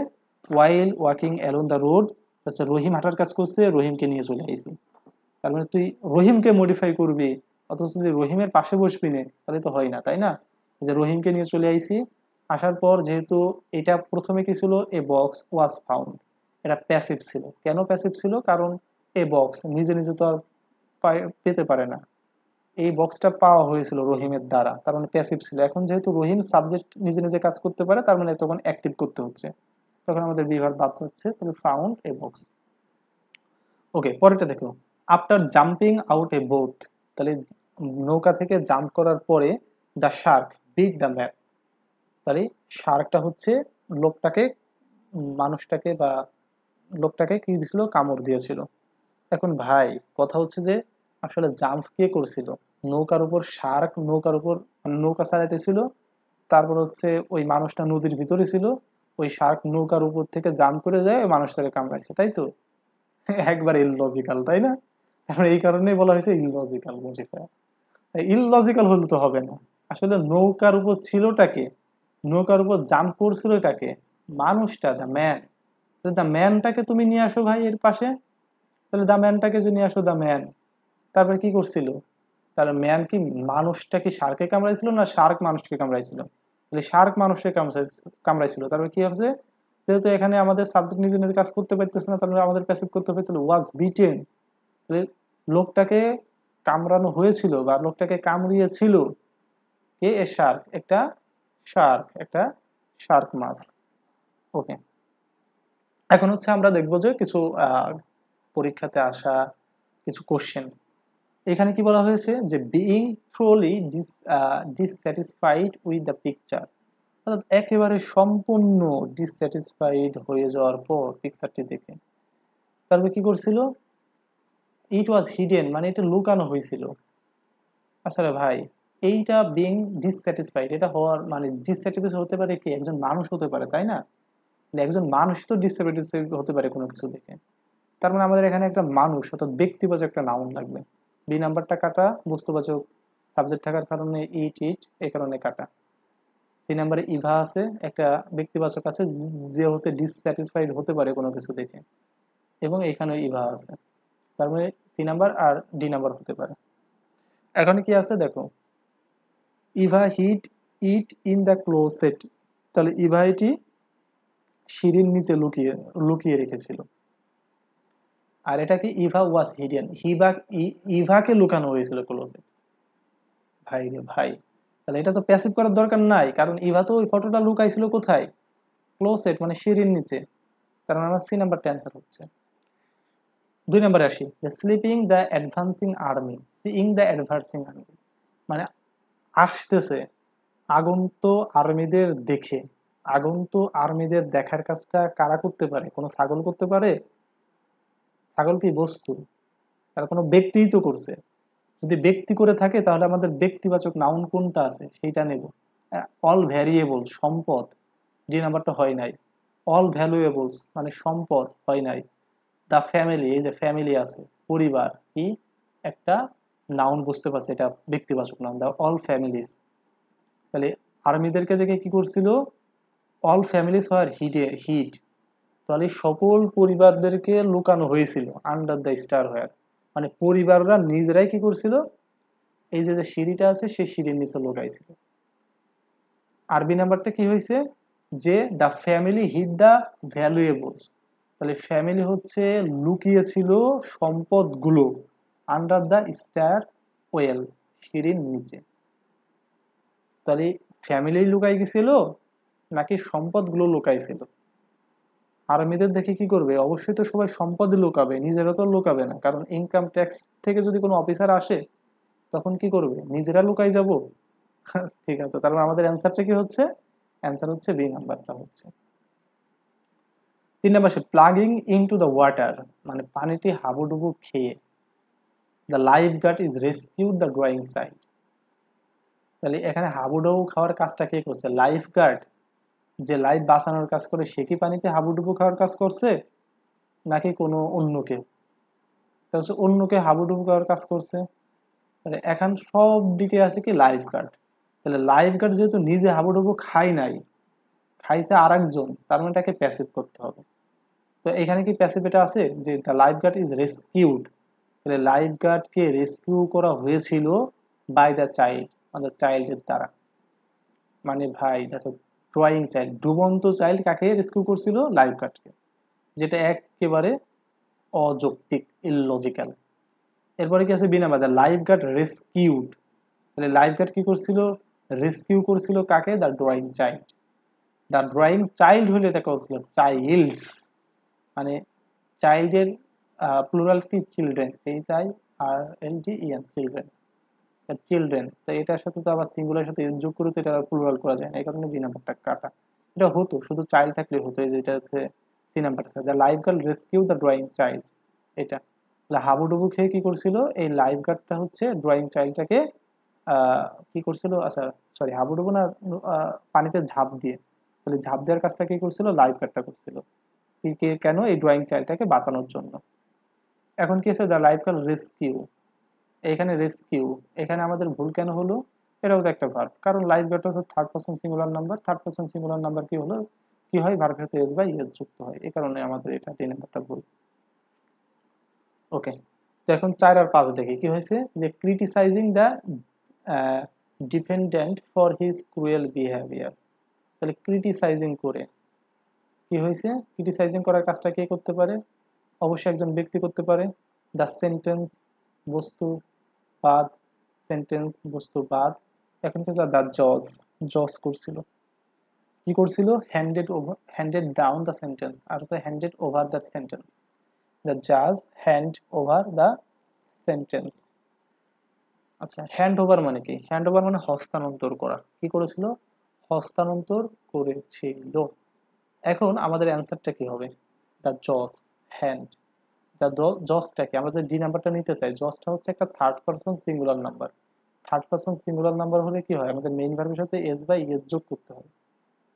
ওয়াইল ওয়াকিং অ্যালং দ্য রোড, আচ্ছা রহিম হাঁটার কাজ করছে, রহিমকে নিয়ে চলে আইছি। তার মানে তুই রহিমকে মডিফাই করবি, অথচ যদি রহিমের পাশে বসবি না তাহলে তো হয় না, তাই না? যে রহিমকে নিয়ে চলে আইছি, আসার পর যেহেতু এটা প্রথমে কি ছিল, এ বক্স ওয়াজ ফাউন্ড, এটা প্যাসিভ ছিল। কেন প্যাসিভ ছিল? কারণ এ বক্স নিজে নিজে তো আর পেতে পারে না, এই বক্সটা পাওয়া হয়েছিল রহিমের দ্বারা, তার মানে প্যাসিভ ছিল। এখন যেহেতু রহিম সাবজেক্ট নিজে নিজে কাজ করতে পারে, তার মানে তখন অ্যাক্টিভ করতে হচ্ছে, তখন আমাদের বিভার বাদ যাচ্ছে, তাহলে ফাউন্ড এ বক্স। ওকে, পরেরটা দেখো। After jumping out a boat, তাহলে নৌকা থেকে জাম্প করার পরে the shark bit the man, তাহলে শার্কটা হচ্ছে লোকটাকে, মানুষটাকে বা লোকটাকে কি দিছিল? কামড় দিয়েছিল। এখন ভাই কথা হচ্ছে যে আসলে জাম্প কে করছিল? নৌকার উপর শার্ক, নৌকার উপর মানে নৌকা চালাইতেছিল, তারপর হচ্ছে ওই মানুষটা নদীর ভিতরে ছিল, ওই শার্ক নৌকার উপর থেকে জাম্প করে যায় ওই মানুষটাকে কামড়াইছে, তাই তো? একবার ইললজিক্যাল, তাই না? এখন এই কারণেই বলা হয়েছে ইললজিক্যাল মডিফায়ার। ইললজিক্যাল হলে তো হবে না। আসলে নৌকার উপর ছিলটাকে, নৌকার উপর জাম্প করছিল এটাকে, মানুষটা, দ্য ম্যান। দ্য ম্যানটাকে তুমি নিয়ে আসো ভাই এর পাশে, তাহলে দ্য ম্যানটাকে যে নিয়ে আসো, দ্য ম্যান, তারপরে কি করছিল? তাহলে ম্যান কি, মানুষটা কি শার্ককে কামড়াইছিল না শার্ক মানুষকে কামড়াইছিল? তাহলে শার্ক মানুষকে কামড়াইছিল, তারপরে কি হচ্ছে? যেহেতু এখানে আমাদের সাবজেক্ট নিজে নিজে কাজ করতে পারতেছে না, তাহলে আমাদের প্যাসিভ করতে হবে, তাহলে ওয়াজ বিটেন, তাহলে লোকটাকে কামড়ানো হয়েছিল বা লোকটাকে কামড়িয়েছিল কে? এ শার্ক, একটা শার্ক, একটা শার্ক মাছ। ওকে, এখন হচ্ছে আমরা দেখবো যে কিছু পরীক্ষাতে আসা কিছু কোশ্চেন। এখানে কি বলা হয়েছে যে being thoroughly dissatisfied with the picture, অর্থাৎ একেবারে সম্পূর্ণ ডিসস্যাটিসফাইড হয়ে যাওয়ার পর পিকচারটি দেখে, তারপরে কি করছিল? ইট ওয়াজ হিডেন, মানে এটা লুকানো হয়েছিল। আচ্ছা রে ভাই, এইটা বিং ডিসস্যাটিসফাইড, এটা হওয়ার মানে ডিসস্যাটিসফাইড হতে পারে কি? একজন মানুষ হতে পারে, তাই না? একজন মানুষ তো ডিসস্যাটিসফাইড হতে পারে কোনো কিছু দেখে। তার মানে আমাদের এখানে একটা মানুষ অর্থাৎ ব্যক্তিবাচক একটা নাউন লাগবে। বি নাম্বারটা কাটা, বস্তুবাচক সাবজেক্ট থাকার কারণে ইট ইট, এই কারণে কাটা। সি নাম্বারে ইভা আছে, একটা ব্যক্তিবাচক আছে যে হচ্ছে ডিসস্যাটিসফাইড হতে পারে কোনো কিছু দেখে, এবং এখানে ইভা আছে, তার মানে সি নাম্বার আর ডি নাম্বার হতে পারে। এখন কি আছে দেখো, Eva hid it in the closet, তাহলে ইভা এটি সিঁড়ির নিচে লুকিয়ে লুকিয়ে রেখেছিল। আর এটা কি? ইভা ওয়াজ হিডেন, ইভাকে লুকানো হয়েছিল ক্লোসেট। ভাই রে ভাই, তাহলে এটা তো প্যাসিভ করার দরকার নাই, কারণ ইভা তো ওই ফটোটা লুকাইছিল কোথায়? ক্লোসেট, মানে সিঁড়ির নিচে। তার মানে আমার সি নাম্বারটা অ্যান্সার হচ্ছে। 2 নম্বরে আসি, sleeping the advancing army, seeing the advancing army, মানে আসতেছে আগন্ত আর্মিদের দেখে। আগন্ত আর্মিদের দেখার কাজটা কারা করতে পারে? কোনো ছাগল করতে পারে? ছাগল কি বস্তু? তারা কোনো ব্যক্তিই তো করছে। যদি ব্যক্তি করে থাকে তাহলে আমাদের ব্যক্তিবাচক নাউন কোনটা আছে সেইটা নেব। অল ভ্যারিয়েবল, সম্পদ, যে নাম্বারটা হয় নাই। অল ভ্যালুয়েবলস, মানে সম্পদ হয় নাই। দ্য ফ্যামিলি, এই যে ফ্যামিলি আছে, পরিবার কি একটা নাউন, বুঝতে পারছে এটা ব্যক্তিবাচক নাউন, দ্য অল ফ্যামিলিজ। তাহলে আর্মিদেরকে দেখে কি করছিল? অল ফ্যামিলিজ ওয়ার হিড, তাহলে সকল পরিবারদেরকে লুকানো হয়েছিল আন্ডার দ্য স্টার হোয়ার, মানে পরিবাররা নিজেরাই কি করছিল? এই যে যে সিঁড়িটা আছে সেই সিঁড়ির নিচে লুকাইছিল। আরবি নাম্বারটা কি হয়েছে? যে দ্য ফ্যামিলি হিড দ্য ভ্যালুয়েবলস, তাহলে ফ্যামিলি হচ্ছে লুকিয়েছিল সম্পদগুলো আন্ডার দ্য স্টার ওয়েল, সিঁড়ির নিচে। তাহলে ফ্যামিলি লুকাই গেছিল নাকি সম্পদগুলো লুকাইছিল? আর্মিদের দেখে কি করবে? অবশ্যই তো সবাই সম্পদই লুকাবে, নিজেরা তো লুকাবে না, কারণ ইনকাম ট্যাক্স থেকে যদি কোনো অফিসার আসে তখন কি করবে? নিজেরা লুকাই যাব? ঠিক আছে, তার মানে আমাদের অ্যান্সারটা কি হচ্ছে? অ্যান্সার হচ্ছে বি নাম্বারটা হচ্ছে। 3 number, plunging into the water, মানে পানিটি হাবুডুবু খেয়ে the lifeguard is rescued the drowning site. তাহলে এখানে হাবুডুবু খাওয়ার কাজটা কে করছে? লাইফ গার্ড, যে লাইফ বাঁচানোর কাজ করে সে কি পানিতে হাবুডুবু খাওয়ার কাজ করছে, নাকি কোনো অন্য কেউ? তাহলে হচ্ছে অন্য কেউ হাবুডুবু খাওয়ার কাজ করছে। তাহলে এখন সব দিকে আছে কি লাইফ গার্ড। তাহলে লাইফ গার্ড যেহেতু নিজে হাবুডুবু খায় নাই, খাইছে আর একজন, তার মানে তাকে প্যাসিভ করতে হবে। তো এখানে কি প্যাসিভ এটা আছে যে the lifeguard is rescued, তাহলে লাইফ গার্ডকে রেস্কিউ করা হয়েছিল বাই দ্য চাইল্ড, মানে চাইল্ডের দ্বারা। মানে ভাই দেখো, ড্রয়িং চাইল্ড, ডুবন্ত চাইল্ড কাকে রেস্কিউ করছিল? লাইফ গার্ডকে, যেটা একেবারে অযৌক্তিক, ইললজিক্যাল। এরপরে কি আছে B number, the lifeguard rescued, তাহলে লাইফ গার্ড কি করছিল? রেস্কিউ করছিল কাকে? The drowning child. The drowning child হলে এটা করছিল চাইল্ডস, মানে চাইল্ডের প্লুরাল কি? Children, CHILDREN, children, children. তো এটার সাথে তো আবার সিঙ্গুলার সাথে এস যোগ করে তো এটা প্লুরাল করা যায় না, এই কারণে বি নাম্বারটা কাটা। এটা হতো শুধু চাইল্ড থাকলে হতো, এই যে এটা হচ্ছে C number, the lifeguard rescue the drowning child. এটা হাবুডুবু খেয়ে কি করছিল? এই লাইফ গার্ডটা হচ্ছে ড্রয়িং চাইল্ডটাকে কি করছিল? আচ্ছা সরি, হাবুডুবু না, পানিতে ঝাঁপ দিয়ে, তাহলে ঝাঁপ দেওয়ার কাজটা কি করছিল? লাইফ গার্ডটা করছিল। কেন? এই ড্রয়িং চাইল্ডটাকে বাঁচানোর জন্য। এখন কি আছে? দ্য লাইফ গার্ড রেস্কিউ, এখানে রেস্কিউ, এখানে আমাদের ভুল কেন হলো? এটাও তো একটা ভার্ব, কারণ লাইফ গার্ড হচ্ছে third person singular number, third person singular number কি হলো, কি হয়? ভার্বের সাথে এস বাই এস যুক্ত হয়, এই কারণে আমাদের এটা 3 নাম্বারটা ভুল। ওকে, তো এখন 4 আর 5 দেখি কি হয়েছে, যে criticising the dependent for his cruel behaviour. তাহলে ক্রিটিসাইজিং করে কি হয়েছে? ক্রিটিসাইজিং করার কাজটা কে করতে পারে? অবশ্যই একজন ব্যক্তি করতে পারে। দ্য সেন্টেন্স, বস্তু বাদ, সেন্টেন্স বস্তু বাদ। এখন কিন্তু দ্য জজ, জজ করছিল, কি করছিল? Handed over, handed down the sentence, আর হচ্ছে handed over the sentence. The জাজ হ্যান্ড ওভার দ্য সেন্টেন্স। আচ্ছা, হ্যান্ড ওভার মানে কি? হ্যান্ড ওভার মানে হস্তান্তর করা। কি করেছিল? হস্তান্তর করেছিল। এখন আমাদের অ্যান্সারটা কি হবে? দ্য জজ হ্যান্ড, দ্য জজটাকে আমরা যে ডি নাম্বারটা নিতে চাই, জজটা হচ্ছে একটা third person singular number. Third person singular number হলে কি হয়? আমাদের মেইন ভার্বের সাথে এস বাই এস যোগ করতে হবে।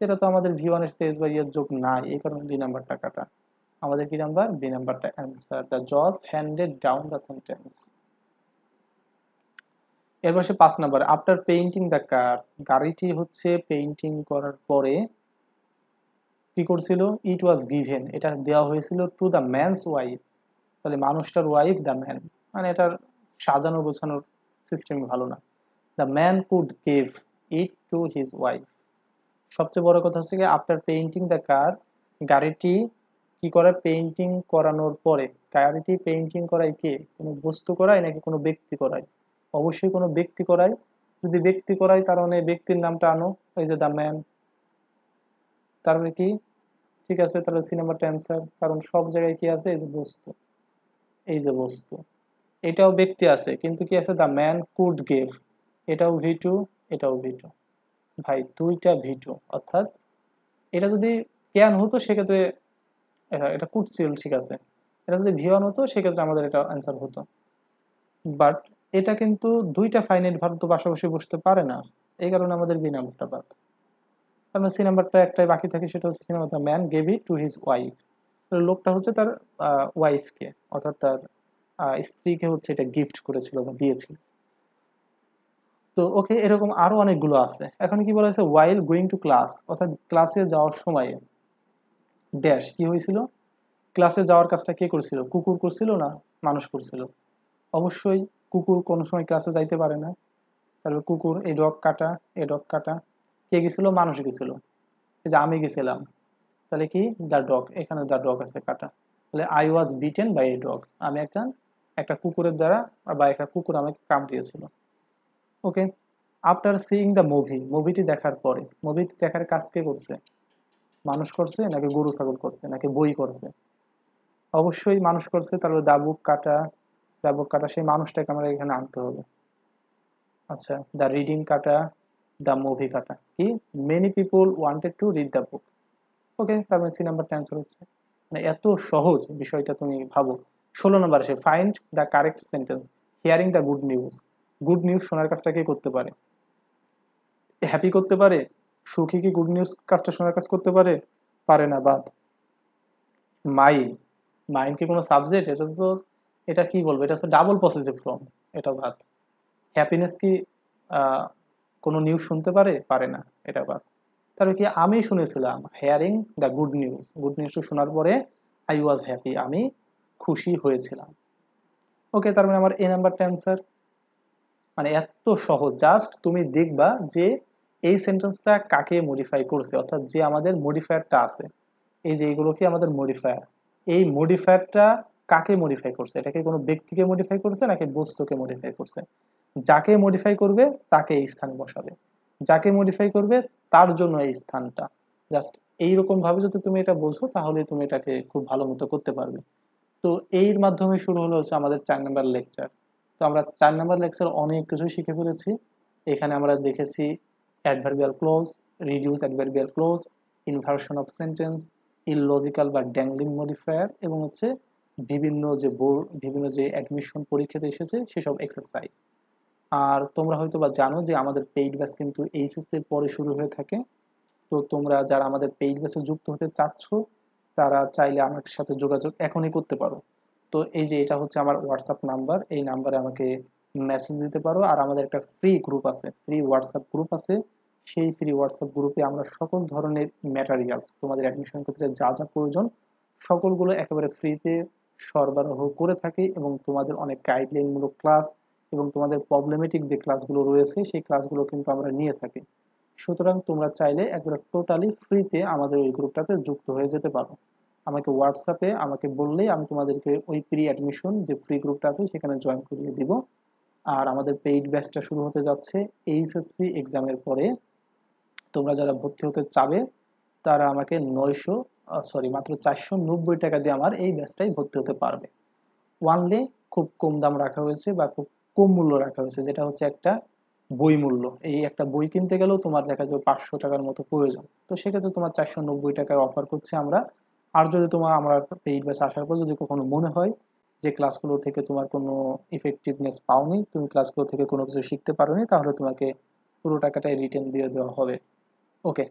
এটা তো আমাদের ভি ওয়ানের সাথে এস বাই এস যোগ নাই, এই কারণে ডি নাম্বারটা কাটা। আমাদের কি নাম্বার? বি নাম্বারটা অ্যান্সার, দ্য জজ হ্যান্ডেড ডাউন দ্য সেন্টেন্স। এরপর সে 5 number, after painting the car, গাড়িটি হচ্ছে পেইন্টিং করার পরে কি করছিল? ইট ওয়াজ গিভেন, এটা দেওয়া হয়েছিল টু দ্য ম্যানস ওয়াইফ, তাহলে মানুষটার ওয়াইফ দ্য ম্যান, মানে এটার সাজানো গোছানোর সিস্টেম ভালো না। The man could give it to his wife. সবচেয়ে বড় কথা হচ্ছে কি, আফটার পেইন্টিং দ্য কার, গাড়িটি কি করে? পেইন্টিং করানোর পরে। গাড়িটি পেইন্টিং করায় কে? কোনো বস্তু করায় নাকি কোনো ব্যক্তি করায়? অবশ্যই কোনো ব্যক্তি করায়। যদি ব্যক্তি করায় তার মানে ব্যক্তির নামটা আনো, ওই যে দ্য ম্যান, তারপরে কি? ঠিক আছে, তাহলে সি নাম্বারটা অ্যান্সার, কারণ সব জায়গায় কি আছে? এই যে বস্তু, এই যে বস্তু, এটাও ব্যক্তি আছে, কিন্তু কি আছে? দ্য ম্যান কুড গিভ, এটাও ভি2, এটাও ভি2। ভাই দুইটা ভি2, অর্থাৎ এটা যদি ক্যান হতো সেক্ষেত্রে এটা কুড ছিল, ঠিক আছে। এটা যদি ভি1 হতো সেক্ষেত্রে আমাদের এটা অ্যান্সার হতো, বাট এটা কিন্তু দুইটা ফাইনাইট ভার্ব তো পাশাপাশি বসতে পারে না, এই কারণে আমাদের বি নাম্বারটা বাদ। তার সি নাম্বারটা একটাই বাকি থাকে, সেটা হচ্ছে C number, man gave it to his wife. লোকটা হচ্ছে তার ওয়াইফকে, অর্থাৎ তার স্ত্রীকে হচ্ছে এটা গিফট করেছিল বা দিয়েছিল। তো ওকে, এরকম আরো অনেকগুলো আছে। এখন কি বলা হয়েছে? ওয়াইল গোয়িং টু ক্লাস, অর্থাৎ ক্লাসে যাওয়ার সময় ড্যাশ কি হয়েছিল? ক্লাসে যাওয়ার কাজটা কে করছিল? কুকুর করছিল না মানুষ করছিল? অবশ্যই কুকুর কোনো সময় ক্লাসে যাইতে পারে না, তাহলে কুকুর, এই ডগ কাটা, এই ডগ কাটা। কে গেছিল? মানুষ গেছিল, এই যে আমি গেছিলাম, তাহলে কি? দ্য ডগ, এখানে দ্য ডগ আছে কাটা। তাহলে I was bitten by a dog, আমি একটা কুকুরের দ্বারা বা একটা কুকুর আমাকে কামড়িয়েছিল। Okay, after seeing the movie, মুভিটি দেখার পরে, মুভিটি দেখার কাজ কে করছে? মানুষ করছে নাকি গরু ছাগল করছে নাকি বই করছে? অবশ্যই মানুষ করছে, তাহলে দাবুক কাটা, দাবুক কাটা, সেই মানুষটাকে আমরা এখানে আনতে হবে। আচ্ছা, দ্য রিডিং কাটা, দ্য মুভি কাটা কি, many people wanted to read the book. Okay, তার মানে সি নাম্বারটা অ্যান্সার হচ্ছে। মানে এত সহজ বিষয়টা, তুমি ভাবো। 16 নম্বর সে find the correct sentence, hearing the good news. Good news শোনার কাজটা কে করতে পারে? হ্যাপি করতে পারে? সুখী কি গুড নিউজ কাজটা শোনার কাজ করতে পারে? পারে না, বাদ। মাইন্ড, মাইন্ড কি কোনো সাবজেক্ট? এটা তো, এটা কি বলবো, এটা হচ্ছে ডাবল পসেসিভ ফর্ম, এটা বাদ। হ্যাপিনেস কি আহ, কোনো নিউজ শুনতে পারে? পারে না, এটা বাদ। তারপরে কি, আমি শুনেছিলাম, hearing the good news, good নিউজটা শোনার পরে আই ওয়াজ হ্যাপি, আমি খুশি হয়েছিলাম। ওকে, তার মানে আমার এ নাম্বারটা অ্যান্সার। মানে এত সহজ, জাস্ট তুমি দেখবা যে এই সেন্টেন্সটা কাকে মডিফাই করছে, অর্থাৎ যে আমাদের মডিফায়ারটা আছে, এই যে এইগুলো কি আমাদের মডিফায়ার, এই মডিফায়ারটা কাকে মডিফাই করছে, এটাকে কোনো ব্যক্তিকে মডিফাই করছে নাকি বস্তুকে মডিফাই করছে? যাকে মডিফাই করবে তাকে এই স্থানে বসাবে, যাকে মডিফাই করবে তার জন্য এই স্থানটা। জাস্ট এইরকম ভাবে যদি তুমি এটা বোঝো, তাহলে তুমি এটাকে খুব ভালো মতো করতে পারবে। তো এর মাধ্যমে শুরু হলো হচ্ছে আমাদের 4 নম্বর লেকচার। তো আমরা 4 নম্বর লেকচার অনেক কিছু শিখে ফেলেছি। এখানে আমরা দেখেছি adverbial close, reduce adverbial close, inversion of sentence, illogical বা ড্যাংলিং মডিফায়ার, এবং হচ্ছে বিভিন্ন যে অ্যাডমিশন পরীক্ষাতে এসেছে সেসব এক্সারসাইজ। আর তোমরা হয়তো বা জানো যে আমাদের পেইড ব্যাচ কিন্তু এইচএসসি এর পরে শুরু হয়ে থাকে। তো তোমরা যারা আমাদের পেইড ব্যাচে যুক্ত হতে চাচ্ছ, তারা চাইলে আমার সাথে যোগাযোগ এখনই করতে পারো। তো এই যে এটা হচ্ছে আমার হোয়াটসঅ্যাপ নাম্বার, এই নাম্বারে আমাকে মেসেজ দিতে পারো। আর আমাদের একটা ফ্রি গ্রুপ আছে, ফ্রি হোয়াটসঅ্যাপ গ্রুপ আছে। সেই ফ্রি হোয়াটসঅ্যাপ গ্রুপে আমরা সকল ধরনের ম্যাটেরিয়ালস, তোমাদের অ্যাডমিশন ক্ষেত্রে যা যা প্রয়োজন সকলগুলো একেবারে ফ্রিতে সরবরাহ করে থাকি, এবং তোমাদের অনেক গাইডলাইনমূলক ক্লাস এবং তোমাদের প্রবলেমেটিক যে ক্লাসগুলো রয়েছে সেই ক্লাসগুলো কিন্তু আমরা নিয়ে থাকি। সুতরাং তোমরা চাইলে একবারে টোটালি ফ্রিতে আমাদের ওই গ্রুপটাতে যুক্ত হয়ে যেতে পারো। আমাকে হোয়াটসঅ্যাপে আমাকে বললেই আমি তোমাদেরকে ওই প্রি অ্যাডমিশন যে ফ্রি গ্রুপটা আছে সেখানে জয়েন করিয়ে দিব। আর আমাদের পেইড ব্যাচটা শুরু হতে যাচ্ছে এইচএসসি এক্সামের পরে। তোমরা যারা ভর্তি হতে চাবে তারা আমাকে মাত্র 490 টাকা দিয়ে আমার এই ব্যাচটাই ভর্তি হতে পারবে। ওয়ানলি খুব কম দাম রাখা হয়েছে বা খুব কম মূল্য রাখা হয়েছে, যেটা হচ্ছে একটা বই মূল্য। এই একটা বই কিনতে গেলেও তোমার দেখা যাবে 500 টাকার মতো প্রয়োজন। তো সেক্ষেত্রে তোমার 490 টাকায় অফার করছে আমরা। আর যদি তোমার আমার পেইড ব্যাচ আসার পর যদি কখনো মনে হয় যে ক্লাসগুলো থেকে তোমার কোনো ইফেক্টিভনেস পাওনি, তুমি ক্লাসগুলো থেকে কোনো কিছু শিখতে পারোনি, তাহলে তোমাকে পুরো টাকাটাই রিটার্ন দিয়ে দেওয়া হবে। ওকে।